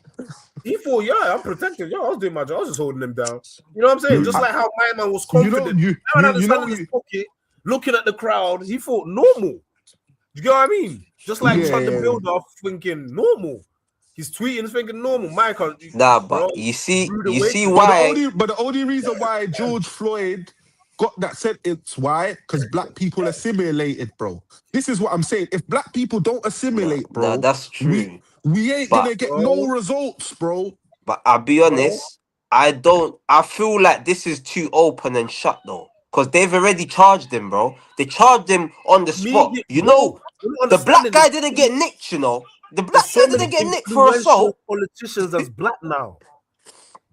He thought, yeah, I'm protected. Yo, I was doing my job. I was just holding him down. You know what I'm saying? Just like how my man was confident. looking at the crowd, he thought normal. You get what I mean? Just like Chud the Yeah. Builder thinking normal. He's tweeting thinking normal. Michael, Nah, bro, but you see rude why. But the only reason why George Floyd got that sentence, why? Because black people assimilated, bro. This is what I'm saying. If black people don't assimilate, Nah, bro, that's we true. we ain't But gonna get no bro. results, bro. But I'll be Bro. honest, I feel like this is too open and shut though. Because they've already charged him, bro. They charged him on the spot. Immediate, You bro. know, You're not the black understanding. guy didn't get nicked, you know. The There's black so guy many didn't get nicked for influential assault. politicians as black now.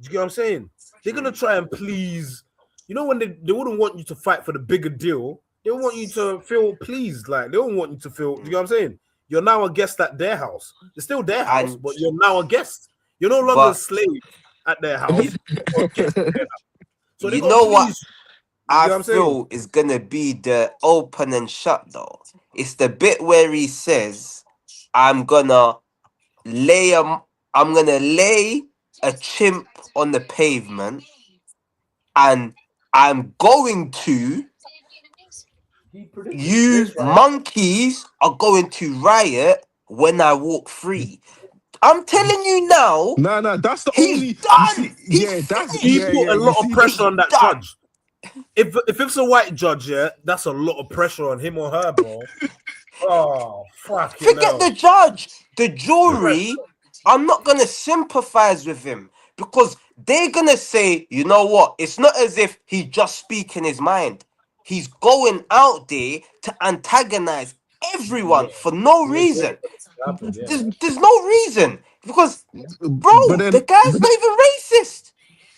Do you get what I'm saying? They're gonna try and please. You know when they wouldn't want you to fight for the bigger deal. They want you to feel pleased. Like they don't want you to feel. Do you know what I'm saying? You're now a guest at their house. It's still their house, And but you're now a guest. You're no longer a but slave at their house. You're a guest at their house. So they you gotta know what please you. You I get what I'm saying? feel is gonna be the open and shut though. It's the bit where he says, I'm gonna lay a I'm gonna lay a chimp on the pavement and I'm going to He predicted you this, right? monkeys are going to riot when I walk free. I'm telling you now, Nah, that's the he's only you see. done. He's Yeah, that's He finished. put a You lot of see, pressure He's on that done. judge. If it's a white judge, yeah, that's a lot of pressure on him or her, bro. Oh, fucking Forget hell. the judge, the Pressure. jury. I'm not gonna sympathize with him because they're gonna say, you know what? It's not as if he's just speaking his mind. He's going out there to antagonize Yeah, everyone for no he was reason. waiting for this to happen, yeah. There's no reason because, but bro, the then, guy's not even racist.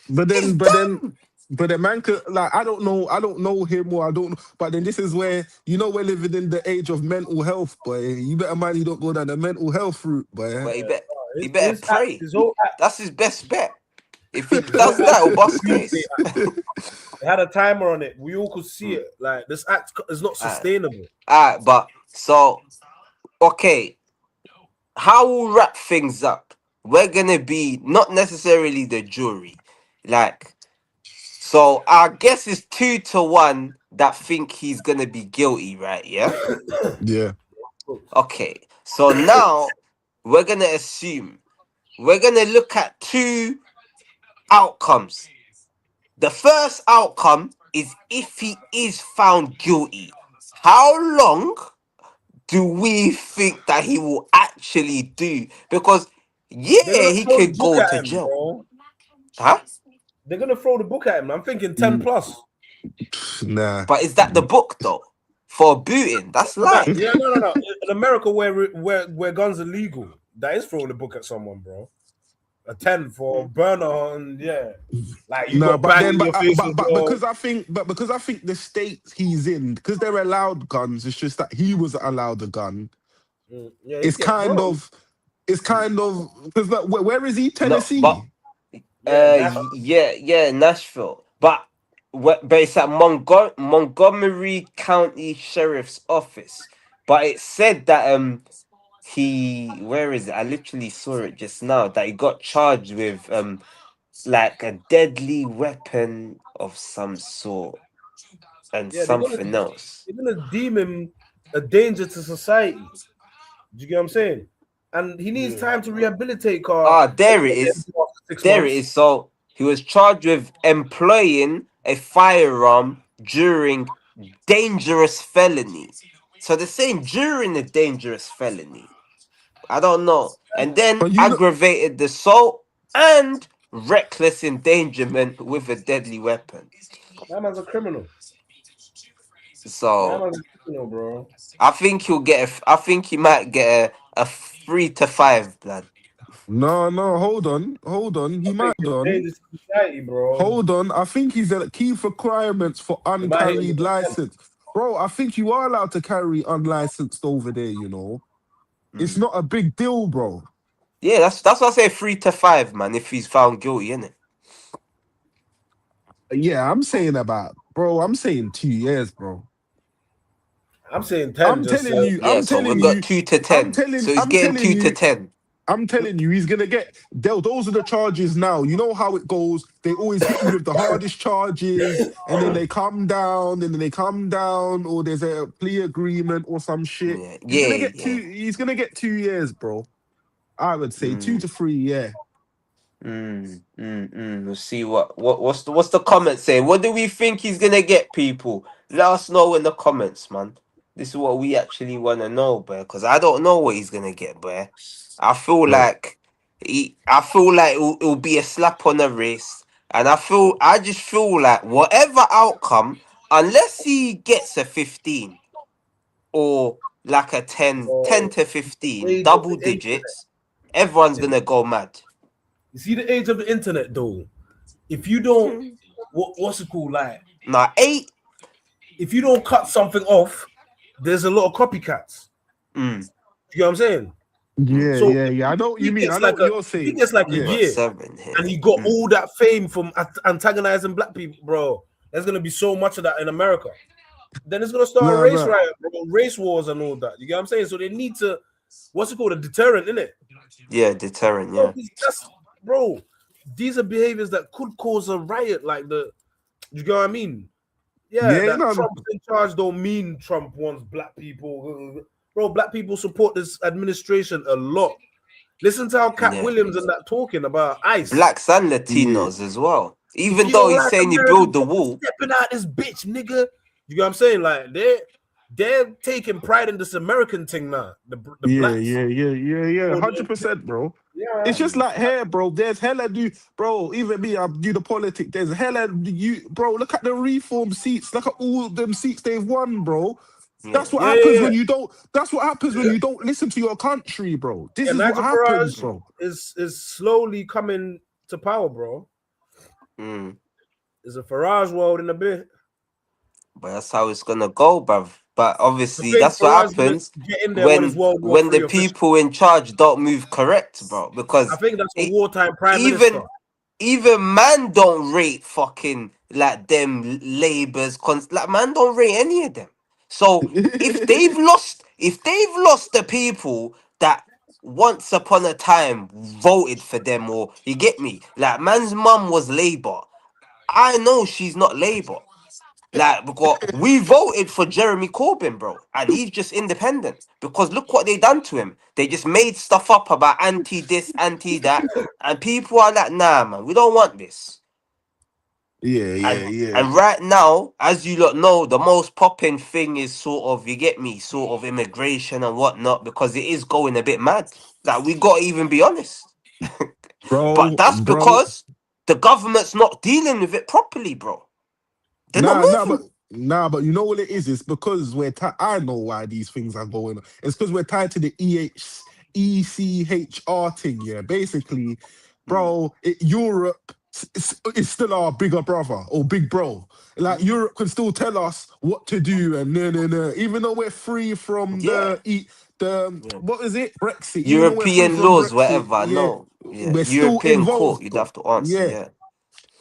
but He's then, but then, done. but the man could like I don't know him or I don't know. But then this is where we're living in the age of mental health, boy. You better mind you don't go down the mental health route, boy. But he better His act, pray. his whole act, That's his best bet. If he his whole does that, act it'll is bust Tuesday case. act. It had a timer on it. We all could see it. Like this act is not sustainable. Alright, but so okay, how we'll wrap things up? We're gonna be not necessarily the jury, like so. Our guess is 2-1 that think he's gonna be guilty, right? Yeah. Yeah. Okay, so now we're gonna assume we're gonna look at two outcomes. The first outcome is if he is found guilty. How long do we think that he will actually do? Because They're yeah, gonna he throw the could book go at to him, jail. bro. Huh? They're gonna throw the book at him. I'm thinking 10 Mm, plus. Nah. But is that the book though? For booting, that's light. Yeah, no. In America, where guns are legal, that is throwing the book at someone, bro. A 10 for burner, and yeah, like you No, got but bang then, in your face as but well. because I think the states he's in, because they're allowed guns, it's just that he was allowed a gun. Yeah, he It's get kind bro. of, because where is he? No, but Tennessee. Yeah, that's yeah, Nashville. But it's at Montgomery County Sheriff's Office. But it said that he where is it? I literally saw it just now that he got charged with like a deadly weapon of some sort and yeah. something else. They're gonna deem him a danger to society. Do you get what I'm saying? And he needs time to rehabilitate. Car. Ah, there it is. After 6 There it months. is. So he was charged with employing a firearm during dangerous felony. So they're saying during a dangerous felony. I don't know. And then But aggravated assault and reckless endangerment with a deadly weapon. That man's a criminal. That So man's a criminal, bro. I think he'll get. I think he might get a 3 to 5, blood. no, hold on. He I think might it's on. dangerous to society, bro. Hold on. I think he's at key requirements for They might hit him uncarried with a 10. license. Bro, I think you are allowed to carry unlicensed over there, you know. It's not a big deal, bro. Yeah, that's what I say 3 to 5, man. If he's found guilty, innit? Yeah, I'm saying 2 years, bro. I'm saying 10. Just Yeah, I'm so telling we've got you, 2 to 10. So he's I'm getting telling 2 to you, 10. I'm telling you, he's gonna get. Those are the charges now. You know how it goes. They always hit you with the hardest charges, and then they come down, and then they come down, or there's a plea agreement or some shit. Yeah, He's yeah, gonna get yeah. 2. He's gonna get 2 years, bro. I would say 2 to 3. Yeah. We'll see what's the comment say. What do we think he's gonna get, people? Let us know in the comments, man. This is what we actually want to know, bro. Because I don't know what he's gonna get, bro. I feel Bro. like it'll be a slap on the wrist, and I just feel like whatever outcome, unless he gets a 15 or like a 10 to 15, Age of double the internet. digits, everyone's gonna go mad. You see the age of the internet, though. If you don't, what's it called? Like, Nah, 8. if you don't cut something off, there's a lot of copycats. Mm. You know what I'm saying? Yeah, So yeah. I know what you mean. I know what you're if he saying. gets like a Yeah. Got year 7 here. and he got all that fame from antagonizing black people, bro, there's gonna be so much of that in America. Then it's gonna start a Nah, race nah. riot, bro, race wars and all that. You get what I'm saying? So they need to, what's it called, a deterrent, innit? Yeah, deterrent. Bro, Yeah. bro, these are behaviors that could cause a riot, like you get what I mean? Yeah, Yeah, that no, Trump's in charge don't mean Trump wants black people. Bro, black people support this administration a lot. Listen to how Cat Yeah. Williams and that talking about ICE. Blacks and yeah. Latinos as well. If Even you though don't he's like saying he American built the wall. stepping out this bitch, nigga. You get what I'm saying? Like they're taking pride in this American thing now. The Yeah, blacks. yeah. So 100%, bro. yeah, It's just like here, bro. There's hella bro. Even me, I do the politics. There's hella bro. Look at the reform seats. Look at all them seats they've won, bro. That's what happens when you don't. That's what happens when you don't listen to your country, bro. This is what Nigel happens, Farage bro. is slowly coming to power, bro. It's a Farage world in a bit. But that's how it's gonna go, bruv. But I obviously, think that's what Farage gonna happens get in there when it's World War when the III official. people in charge don't move correct, bro. I Because think that's a wartime prime even minister. even man don't rate fucking like them Labour's like man don't rate any of them. So if they've lost the people that once upon a time voted for them, or you get me, like man's mum was Labour. I know she's not Labour. Like, because we voted for Jeremy Corbyn, bro, and he's just independent. Because look what they done to him. They just made stuff up about anti this, anti that, and people are like, nah, man, we don't want this. And right now, as you lot know, the most popping thing is sort of, you get me, sort of immigration and whatnot, because it is going a bit mad. Like, we got to even be honest. But that's bro. because the government's not dealing with it properly, bro. They're not moving. But you know what it is? It's because I know why these things are going on. It's because we're tied to the ECHR thing, yeah. Basically, bro, Europe is still our bigger brother or big bro. Like Europe can still tell us what to do, and no. Even though we're free from what is it? Brexit. Even though we're free European from laws, Brexit, whatever. yeah, No, yeah, we're still European court. involved, You'd though. have to answer. Yeah. Yeah.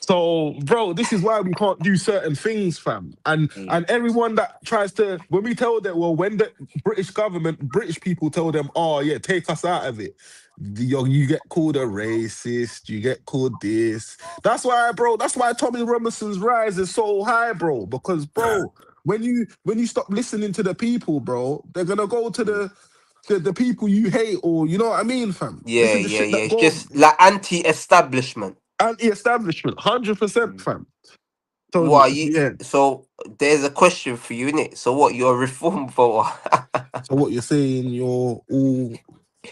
So, bro, this is why we can't do certain things, fam. And everyone that tries to, when we tell them, well, when the British people tell them, oh yeah, take us out of it, you get called a racist, you get called this. That's why, bro. That's why Tommy Robinson's rise is so high, bro. Because, bro, when you stop listening to the people, bro, they're gonna go to the people you hate, or you know what I mean, fam. This Yeah. is the shit that It's goes. just like anti-establishment. Anti-establishment, 100%, fam. So What are you? yeah. So there's a question for you, innit? So what? You're a reform voter? So what you're saying? You're all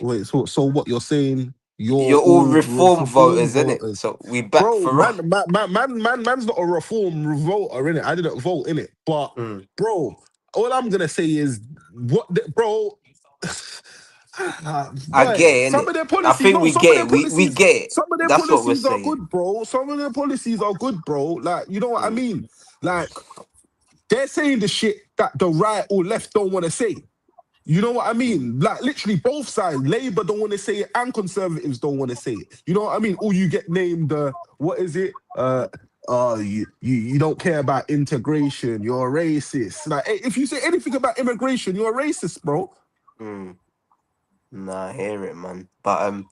wait. So what you're saying? You're You're all all reform reform voters, innit? voters, So we back bro. for Man's not a reform voter, innit? I didn't vote in it, but bro, all I'm gonna say is bro. I Boy, get it, some innit? of their I policies, think no, we some of get their it. We policies, get it. some of their That's what we're policies are saying. good, bro. Some of their policies are good, bro. Like, you know what I mean? Like, they're saying the shit that the right or left don't want to say. You know what I mean? Like, literally both sides. Labour don't want to say it and Conservatives don't want to say it. You know what I mean? Or you get named, what is it? You don't care about integration. You're a racist. Like, if you say anything about immigration, you're a racist, bro. Nah, I hear it, man. But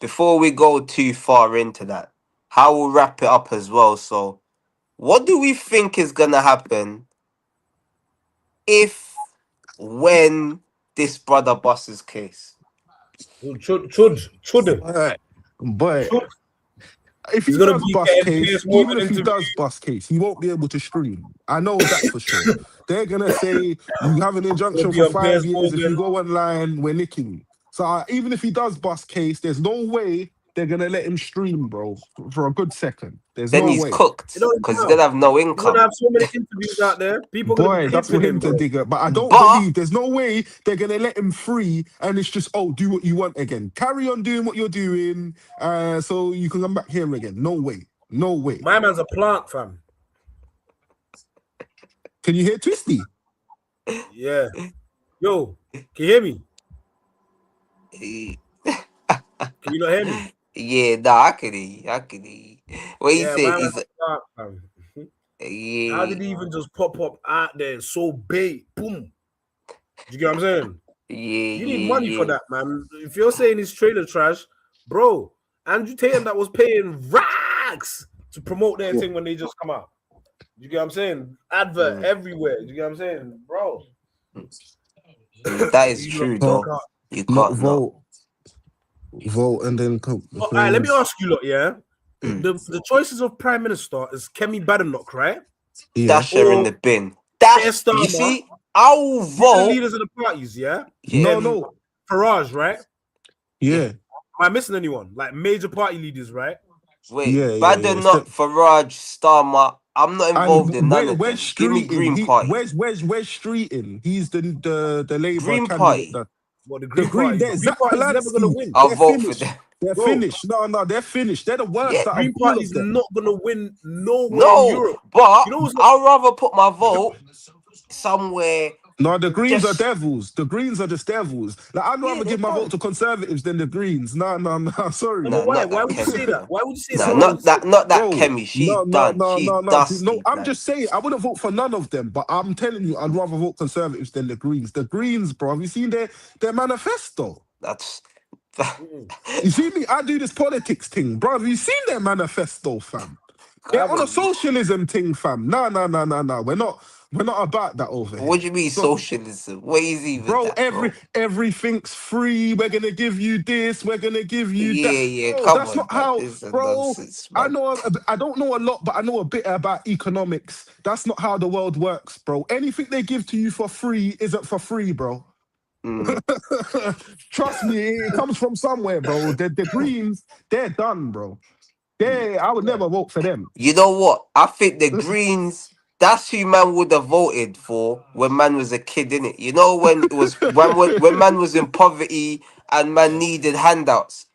before we go too far into that, how we'll wrap it up as well. So, what do we think is gonna happen if, when this brother busts his case? Chud. But Chud. if He's he gonna does be bust getting case, Piers even Morgan if he interview. does bust case, he won't be able to stream. I know that for sure. They're gonna say you have an injunction be for on 5 Piers years. If you Morgan. go online, we're nicking you. So even if he does bust case, there's no way they're gonna let him stream, bro, for a good second. There's Then no he's way. cooked You know because he's now. gonna have no He's gonna income. have so many interviews out there. People are gonna be Boy, that's for pimping him him, to bro. dig up. But I don't But believe there's no way they're gonna let him free and it's just, oh, do what you want again. Carry on doing what you're doing, so you can come back here again. No way. No way. My man's a plant, fam. Can you hear Twisty? Yeah. Yo, can you hear me? Can you not hear me? yeah, nah, I can hear you. I can hear you. What he Yeah, said my man's is, a plant, fam. How yeah, did he even just pop up out there so bait? Boom. You get what I'm saying? yeah, You need yeah, money for yeah. that, man. If you're saying his trailer trash, bro, Andrew Tatum that was paying racks to promote their thing when they just come out. You get what I'm saying? Advert everywhere. You get what I'm saying, bro? That is You lot true, Huh? though. You Not can't not. vote, and then come. All right, let me ask you, lot. Yeah, Mm. the choices of prime minister is Kemi Badenoch, right? Yeah. Dash her in Or the bin. Keir Dash. You Starmer? see, I'll These are the vote. leaders of the parties, yeah. Yeah. No. Farage, right? Yeah. Am I missing anyone? Like major party leaders, right? Wait, Yeah. Badder not Farage, Starmer. I'm not involved in And none of where's them. Give me Streeting? Green Party. Where's Streeting? He's the Labour Green candidate. Party. Well, the The Green Green, Party. they're The Green Zach Party is never gonna Palansky. win, I'll They're vote for finished. them. They're bro. finished. No, they're finished. They're the worst Yeah. out of Green all Party's of them. not gonna win nowhere in No, Europe. but You know what's I'll rather put my vote somewhere. No, the Greens are Just devils. The Greens are just devils. Like, I'd yeah, rather they're give my vote done. to Conservatives than the Greens. No. Sorry. No, but No, why? not Why that would you say Kemi, that? man. Why would you say No, so? Why would you say that? not that Bro, Kemi. She's no. done. She's No, dusty, I'm blood. just saying, I wouldn't vote for none of them, but I'm telling you, I'd rather vote Conservatives than the Greens. The Greens, bro, have you seen their manifesto? That's You see me? I do this politics thing, bro. Have you seen their manifesto, fam? I They're on a haven't. socialism thing, fam. No. We're not about that over what here. do you mean So, socialism? What is even bro, that, bro? everything's free. We're gonna give you this. We're gonna give you that. Yeah. Bro, Come that's on, not man. how, This is bro. nonsense, I man. know. I don't know a lot, but I know a bit about economics. That's not how the world works, bro. Anything they give to you for free isn't for free, bro. Mm. Trust me, it comes from somewhere, bro. The Greens, they're done, bro. I would never vote for them. You know what? I think the Greens. That's who man would have voted for when man was a kid, innit? You know when it was when man was in poverty and man needed handouts.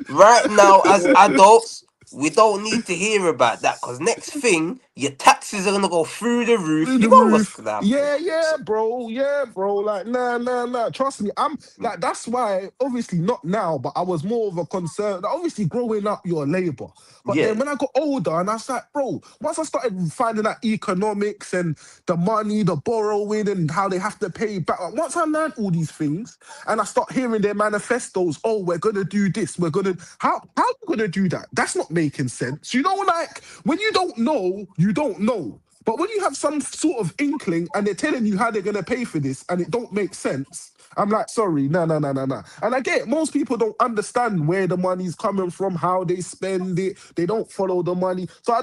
Right now, as adults, we don't need to hear about that because next thing, your taxes are gonna go through the roof. Through You the know what's roof. gonna happen. Yeah, bro. Yeah, bro. Like, nah. Trust me. I'm like, that's why, obviously, not now, but I was more of a concern. Like, obviously, growing up, you're Labour. But Yeah, then when I got older and I was like, bro, once I started finding out economics and the money, the borrowing, and how they have to pay back, like, once I learned all these things and I start hearing their manifestos, oh, we're gonna do this, we're gonna how you gonna do that? That's not making sense. You know, like when you don't know, you don't know. But when you have some sort of inkling and they're telling you how they're gonna pay for this and it don't make sense, I'm like, sorry, no. And I get it, most people don't understand where the money's coming from, how they spend it. They don't follow the money. So I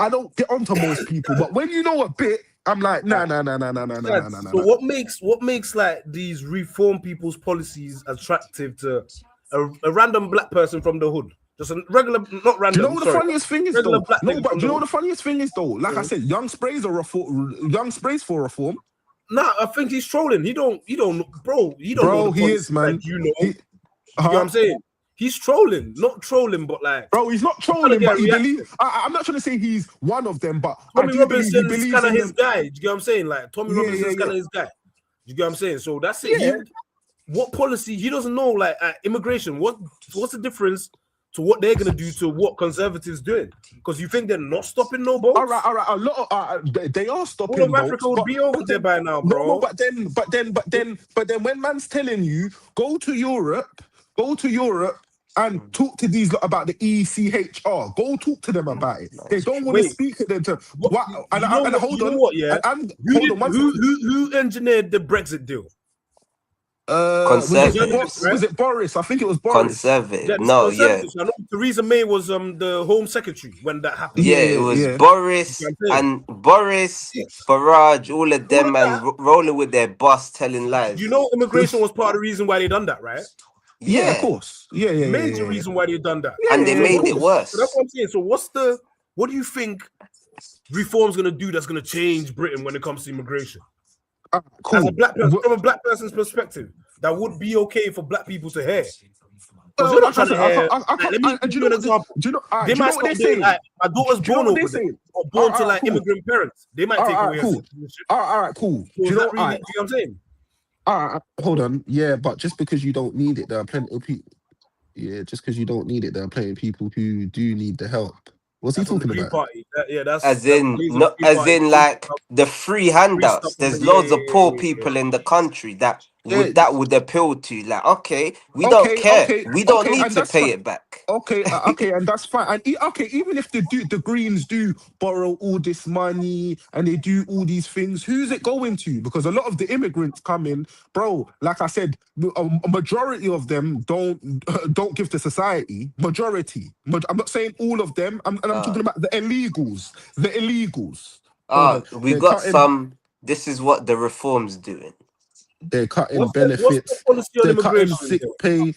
don't get onto most people. But when you know a bit, I'm like, nah. So what makes like these reform people's policies attractive to a random black person from the hood? Just a regular, not Do you know random, what the sorry, funniest thing is regular though? black No, nigga but from do you the know what hood. the funniest thing is though? Like I said, young sprays for reform. Nah, I think he's trolling. He don't, bro. He don't know the Bro, he policies is, man. like you know. He, You get what I'm saying? He's trolling, not trolling, but like, Bro, he's not I'm trying to trolling, get but a he reaction. believes. I'm not trying to say he's one of them, but I Tommy do believe he Robinson's believes kind of in his them. guy. Do you get what I'm saying? Like Tommy Robinson's kind Yeah. of his guy. You get what I'm saying? So that's it. Yeah. What policy? He doesn't know. Like immigration. What's the difference to what they're gonna do to what conservatives doing. Because you think they're not stopping no boats? All right. A lot of they are stopping All of boats, Africa would be over there by now, no, bro. but then when man's telling you go to Europe and talk to these lot about the ECHR. Go talk to them about it. They don't want to Wait. speak to them. Who engineered the Brexit deal? Conservative. Was it Boris? I think it was Boris. Conservative. Yeah, No, yeah. I know Theresa May was the Home Secretary when that happened. Yeah, it was Boris and Farage, all of them, and rolling with their boss, telling lies. You know, immigration was part of the reason why they done that, right? Yeah, of course. Yeah. Major reason why they done that. And they made it worse. So that's what I'm saying. So what do you think reform's gonna do that's gonna change Britain when it comes to immigration? Cool. As a black person, from a black person's perspective, that would be okay for black people to hear. Because you're not trying to hear. Let me give you an example. They might stop saying, like, my daughter's born over there, or born to like immigrant parents. They might take away her citizenship. All right, cool. So do you know what I'm saying? Hold on. Yeah, but just because you don't need it, there are plenty of people. Yeah, just because you don't need it, there are plenty of people who do need the help. What's he talking about? Party. That's as in like the free handouts. There's loads of poor people in the country that would appeal to. Like, okay, we don't care. We don't need to pay it back. Okay, and that's fine. And even if the Greens do borrow all this money and they do all these things, who's it going to? Because a lot of the immigrants come in, bro. Like I said, a majority of them don't give to society. Majority. I'm not saying all of them. I'm talking about the illegals. We got some. This is what the reform's doing. They're cutting benefits. They're cutting sick pay.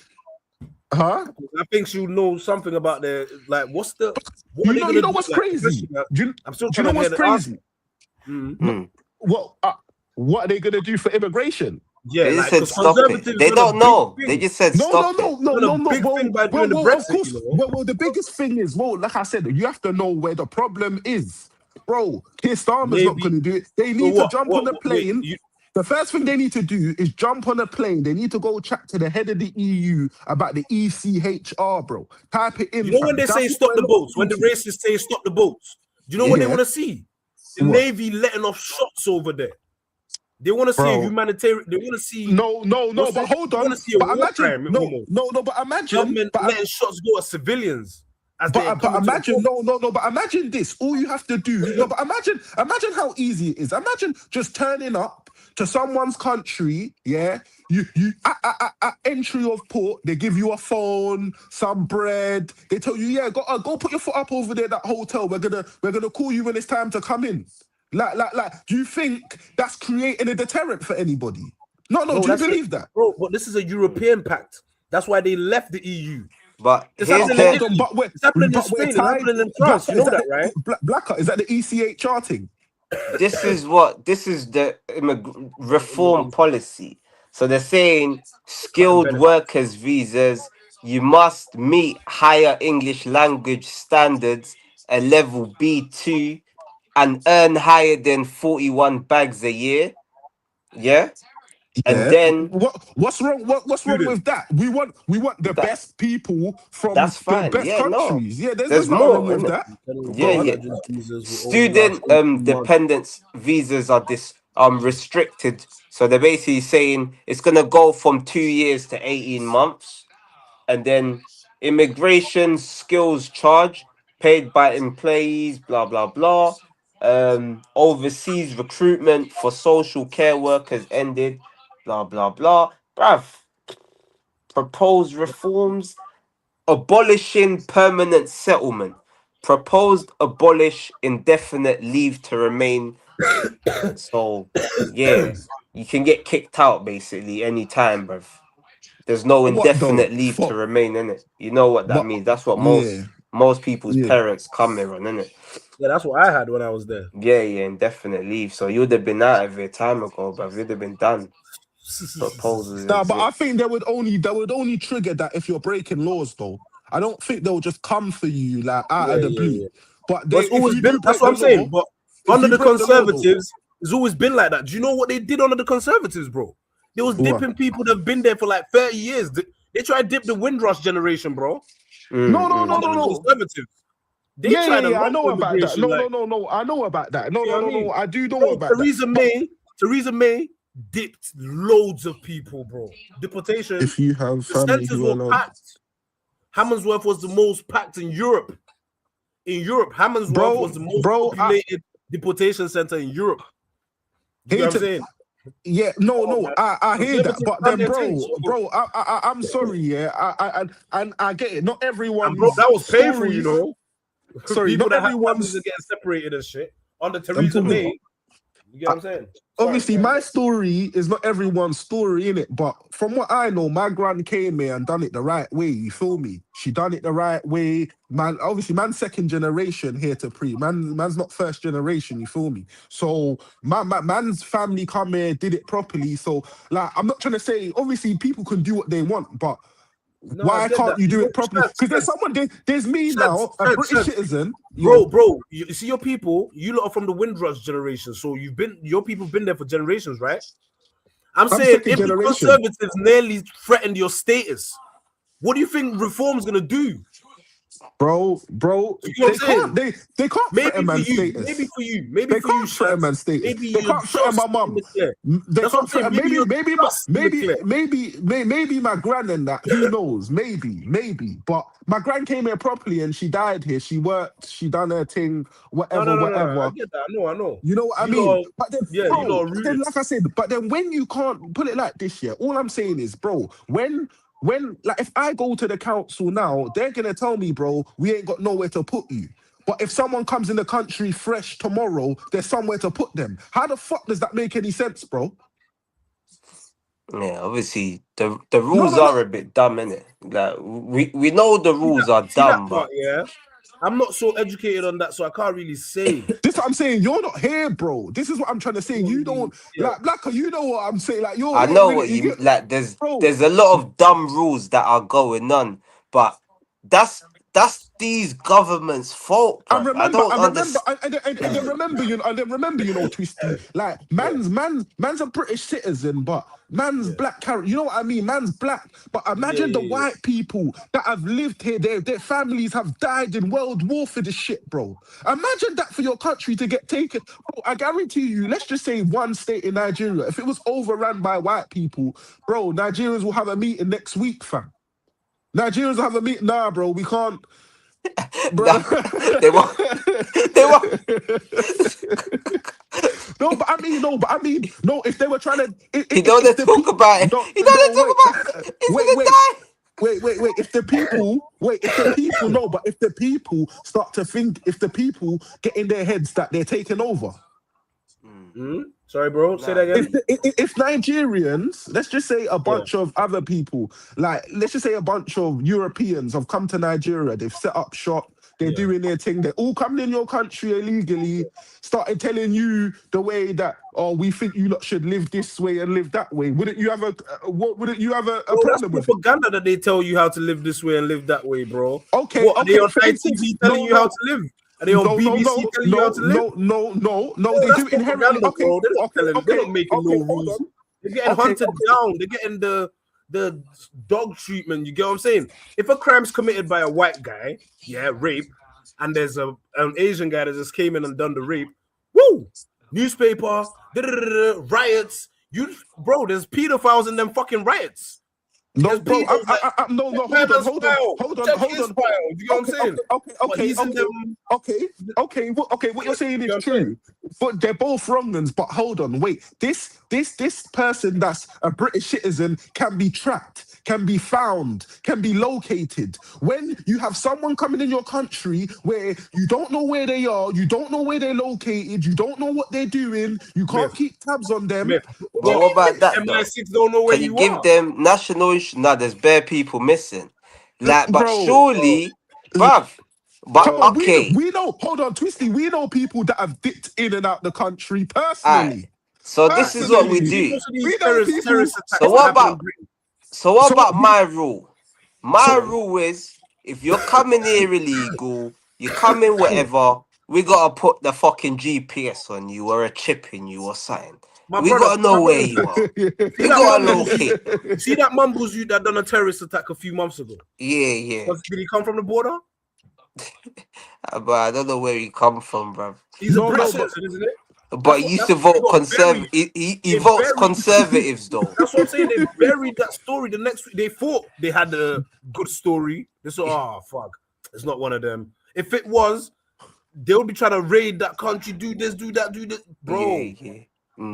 Huh? I think she'll know something about their like. What's crazy? I'm still trying to what's hear crazy? What are they gonna do for immigration? Yeah, they said stop it. They don't know. They just said stop it. No. Big thing by doing the Brexit, well, the biggest thing is, like I said, you have to know where the problem is, bro. Keir Starmer's not gonna do it. They need to jump on the plane. The first thing they need to do is jump on a plane. They need to go chat to the head of the EU about the ECHR, bro. Type it in. You know when they say stop the boats, when the racists say stop the boats, do you know what they want to see? The Navy letting off shots over there. They want to see a humanitarian. They want to see. No. But hold on. But imagine government letting shots go at civilians. But imagine this. All you have to do. But imagine how easy it is. Imagine just turning up to someone's country. Yeah, you at entry of port, they give you a phone, some bread. They tell you, go put your foot up over there, that hotel. We're gonna call you when it's time to come in. Like, do you think that's creating a deterrent for anybody? No, do you believe that? Bro, but this is a European pact. That's why they left the EU. But it's happening in Spain, it's happening in France. You know that, right? Blacker, is that the ECHR thing? This is the reform policy. So they're saying skilled workers visas, you must meet higher English language standards, a level B2, and earn higher than 41 bags a year. Yeah. And then what's wrong with that? We want the best people from the best countries. Yeah, there's more wrong with that. Student dependence visas are restricted. So they're basically saying it's gonna go from 2 years to 18 months. And then immigration skills charge paid by employees, blah blah blah. Overseas recruitment for social care workers ended. Blah, blah, blah. Bruv. Proposed reforms. Abolishing permanent settlement. Proposed abolish indefinite leave to remain. So, yeah. You can get kicked out, basically, anytime, bruv. There's no indefinite leave to remain, innit? You know what that means. That's what most people's parents come here on, innit? Yeah, that's what I had when I was there. Yeah, indefinite leave. So you would have been out of it time ago, bruv. You'd have been done. Proposals. But I think they would only trigger that if you're breaking laws, though. I don't think they'll just come for you like out of the blue. Yeah. But it's always been. That's what I'm saying. But under the Conservatives, it's always been like that. Do you know what they did under the Conservatives, bro? They was dipping people that've been there for like 30 years. They tried to dip the Windrush generation, bro. under the Conservatives. They tried to I run know about that. immigration. No, I know about that. No, I do know Bro, about that. Theresa May dipped loads of people, bro. Deportation. If you have The family centers who were are not... packed. Hammersworth was the most packed in Europe. In Europe, Hammersworth was the most populated deportation center in Europe. You know what I'm saying? Yeah, I hear that, but then, bro, I'm sorry, yeah, I get it. Not everyone, bro, that was painful, you know. Sorry, people not that everyone's have getting separated and shit under Theresa May. You get what I'm saying? Obviously, my story is not everyone's story, innit? But from what I know, my gran came here and done it the right way. You feel me? She done it the right way. Man, obviously, man's second generation here to pre. Man's not first generation, you feel me? So man's family come here, did it properly. So, like, I'm not trying to say, obviously, people can do what they want, but why can't you do it properly? Because there's me now, a British citizen. Bro, you see your people, you lot are from the Windrush generation, so your people been there for generations, right? I'm saying if the Conservatives nearly threatened your status, what do you think reform's gonna do? Bro, they can't threaten man's status. Maybe for you, they can't threaten man's status. They can't threaten my mum. They can't threaten maybe my gran and that. Who knows? Maybe. But my gran came here properly and she died here. She worked. She done her thing. Whatever. I get that. I know. You know what I mean? But then, bro, like I said, but then when you can't put it like this, yeah. All I'm saying is, bro, when like if I go to the council now, they're gonna tell me, bro, we ain't got nowhere to put you. But if someone comes in the country fresh tomorrow, there's somewhere to put them. How the fuck does that make any sense, bro? Yeah, obviously the rules are a bit dumb, innit? Like we know the rules are dumb, but yeah. I'm not so educated on that, so I can't really say. This is what I'm saying. You're not here, bro. This is what I'm trying to say. You don't like Blacker. You know what I'm saying. Like I know what you mean. Like there's a lot of dumb rules that are going on, but that's these governments' fault. I don't understand. I remember, you know, Twisty. Like man's a British citizen, but man's black character. You know what I mean? Man's black. But imagine the white people that have lived here. Their families have died in World War for this shit, bro. Imagine that for your country to get taken. Bro, I guarantee you, let's just say one state in Nigeria, if it was overrun by white people, bro, Nigerians will have a meeting next week, fam. Nigerians will have a meeting. Nah, bro, we can't. Bro. They won't. No, but I mean, if they were trying to... He don't talk about it. He don't talk about it. He's gonna die. Wait, if the people start to think, if the people get in their heads that they're taking over. Sorry, bro. Say that again. If Nigerians, let's just say a bunch of other people, like let's just say a bunch of Europeans have come to Nigeria, they've set up shop, they're doing their thing, they're all coming in your country illegally, started telling you the way that, oh, we think you lot should live this way and live that way. Wouldn't you have a problem with propaganda that they tell you how to live this way and live that way, bro? Okay, Are they on ITV telling you how to live? Are they on BBC telling you how to live? No, they do inherently. Bro. They're not making no rules. They're getting hunted down. They're getting the dog treatment. You get what I'm saying? If a crime's committed by a white guy, rape, and there's an Asian guy that just came in and done the rape, woo! Newspaper, riots. There's pedophiles in them fucking riots. No, bro. Hold on. You know what I'm saying? Okay. What you're saying is true, but they're both wrong ones. But hold on, wait. This person that's a British citizen can be tracked, can be found, can be located. When you have someone coming in your country where you don't know where they are, you don't know where they're located, you don't know what they're doing, you can't keep tabs on them. But what about that? MI6 don't know where you are. Can you give them national? Nah, there's bare people missing. Like, but surely, bruv. But okay, we know. Hold on, Twisty. We know people that have dipped in and out the country personally. So this is what we do. We know people. So what about my rule? My rule is, if you're coming here illegal, you come in whatever, we gotta put the fucking GPS on you or a chip in you or something. My We brother, gotta know my where brother, you are. see We that gotta mumbles locate. you, see that mumbles you that done a terrorist attack a few months ago. Yeah. Did he come from the border? But I don't know where he come from, bro. He's a British but citizen, isn't it? But he used to They vote got conservative. buried. He They votes buried. conservatives though. That's what I'm saying. They buried that story. The next week, they thought they had a good story. They said, "Oh fuck, it's not one of them." If it was, they'll be trying to raid that country, do this, do that, do this, bro. Yeah.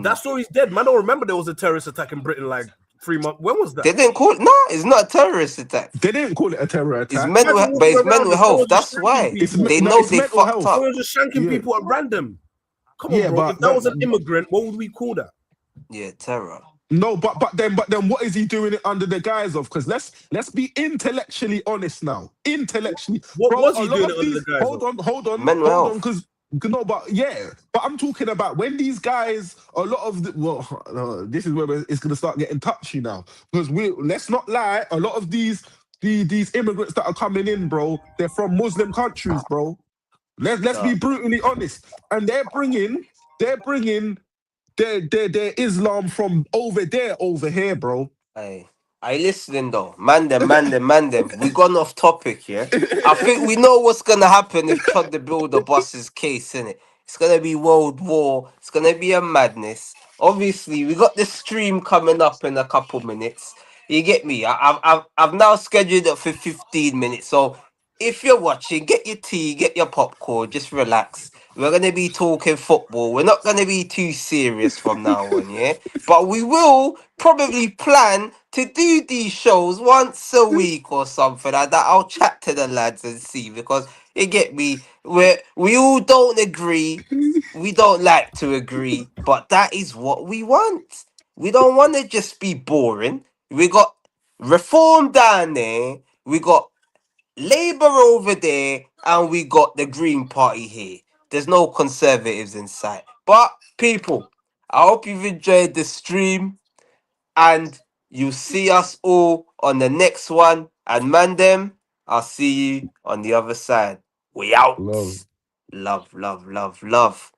That story's dead. Man, don't remember there was a terrorist attack in Britain like 3 months. When was that? They didn't call it. No, it's not a terrorist attack. They didn't call it a terror It's attack. mental, Imagine but walking it's around mental and health. someone's just That's shanking why people. they No, know it's they mental fucked health. up. Someone's just shanking Yeah. people at random. Come on, Yeah, bro. If that was an immigrant, what would we call that? Yeah, terror. no, but then what is he doing it under the guise of? Because let's be intellectually honest now. Intellectually, What bro. was A he lot doing it of under the these. guise Hold of? Mental health. because no, but yeah, but I'm talking about when these guys. A lot of this is where it's gonna start getting touchy now. Because let's not lie. A lot of these immigrants that are coming in, bro, they're from Muslim countries, bro. Let's be brutally honest, and they're bringing their Islam from over here, bro. Hey, I listening though. Man them. We gone off topic, yeah? I think we know what's gonna happen if Chud the Builder busts case, innit? It's gonna be World War. It's gonna be a madness. Obviously, we got the stream coming up in a couple minutes. You get me? I've now scheduled it for 15 minutes. So if you're watching, get your tea, get your popcorn, just relax. We're gonna be talking football. We're not gonna be too serious from now on, yeah? But we will probably plan to do these shows once a week or something like that. I'll chat to the lads and see, because you get me. We all don't agree. We don't like to agree, but that is what we want. We don't want to just be boring. We got reform down there. We got Labour over there, and we got the Green Party here. There's no conservatives in sight. But people, I hope you've enjoyed the stream, and you see us all on the next one. And man, them, I'll see you on the other side. We out. Love. Love.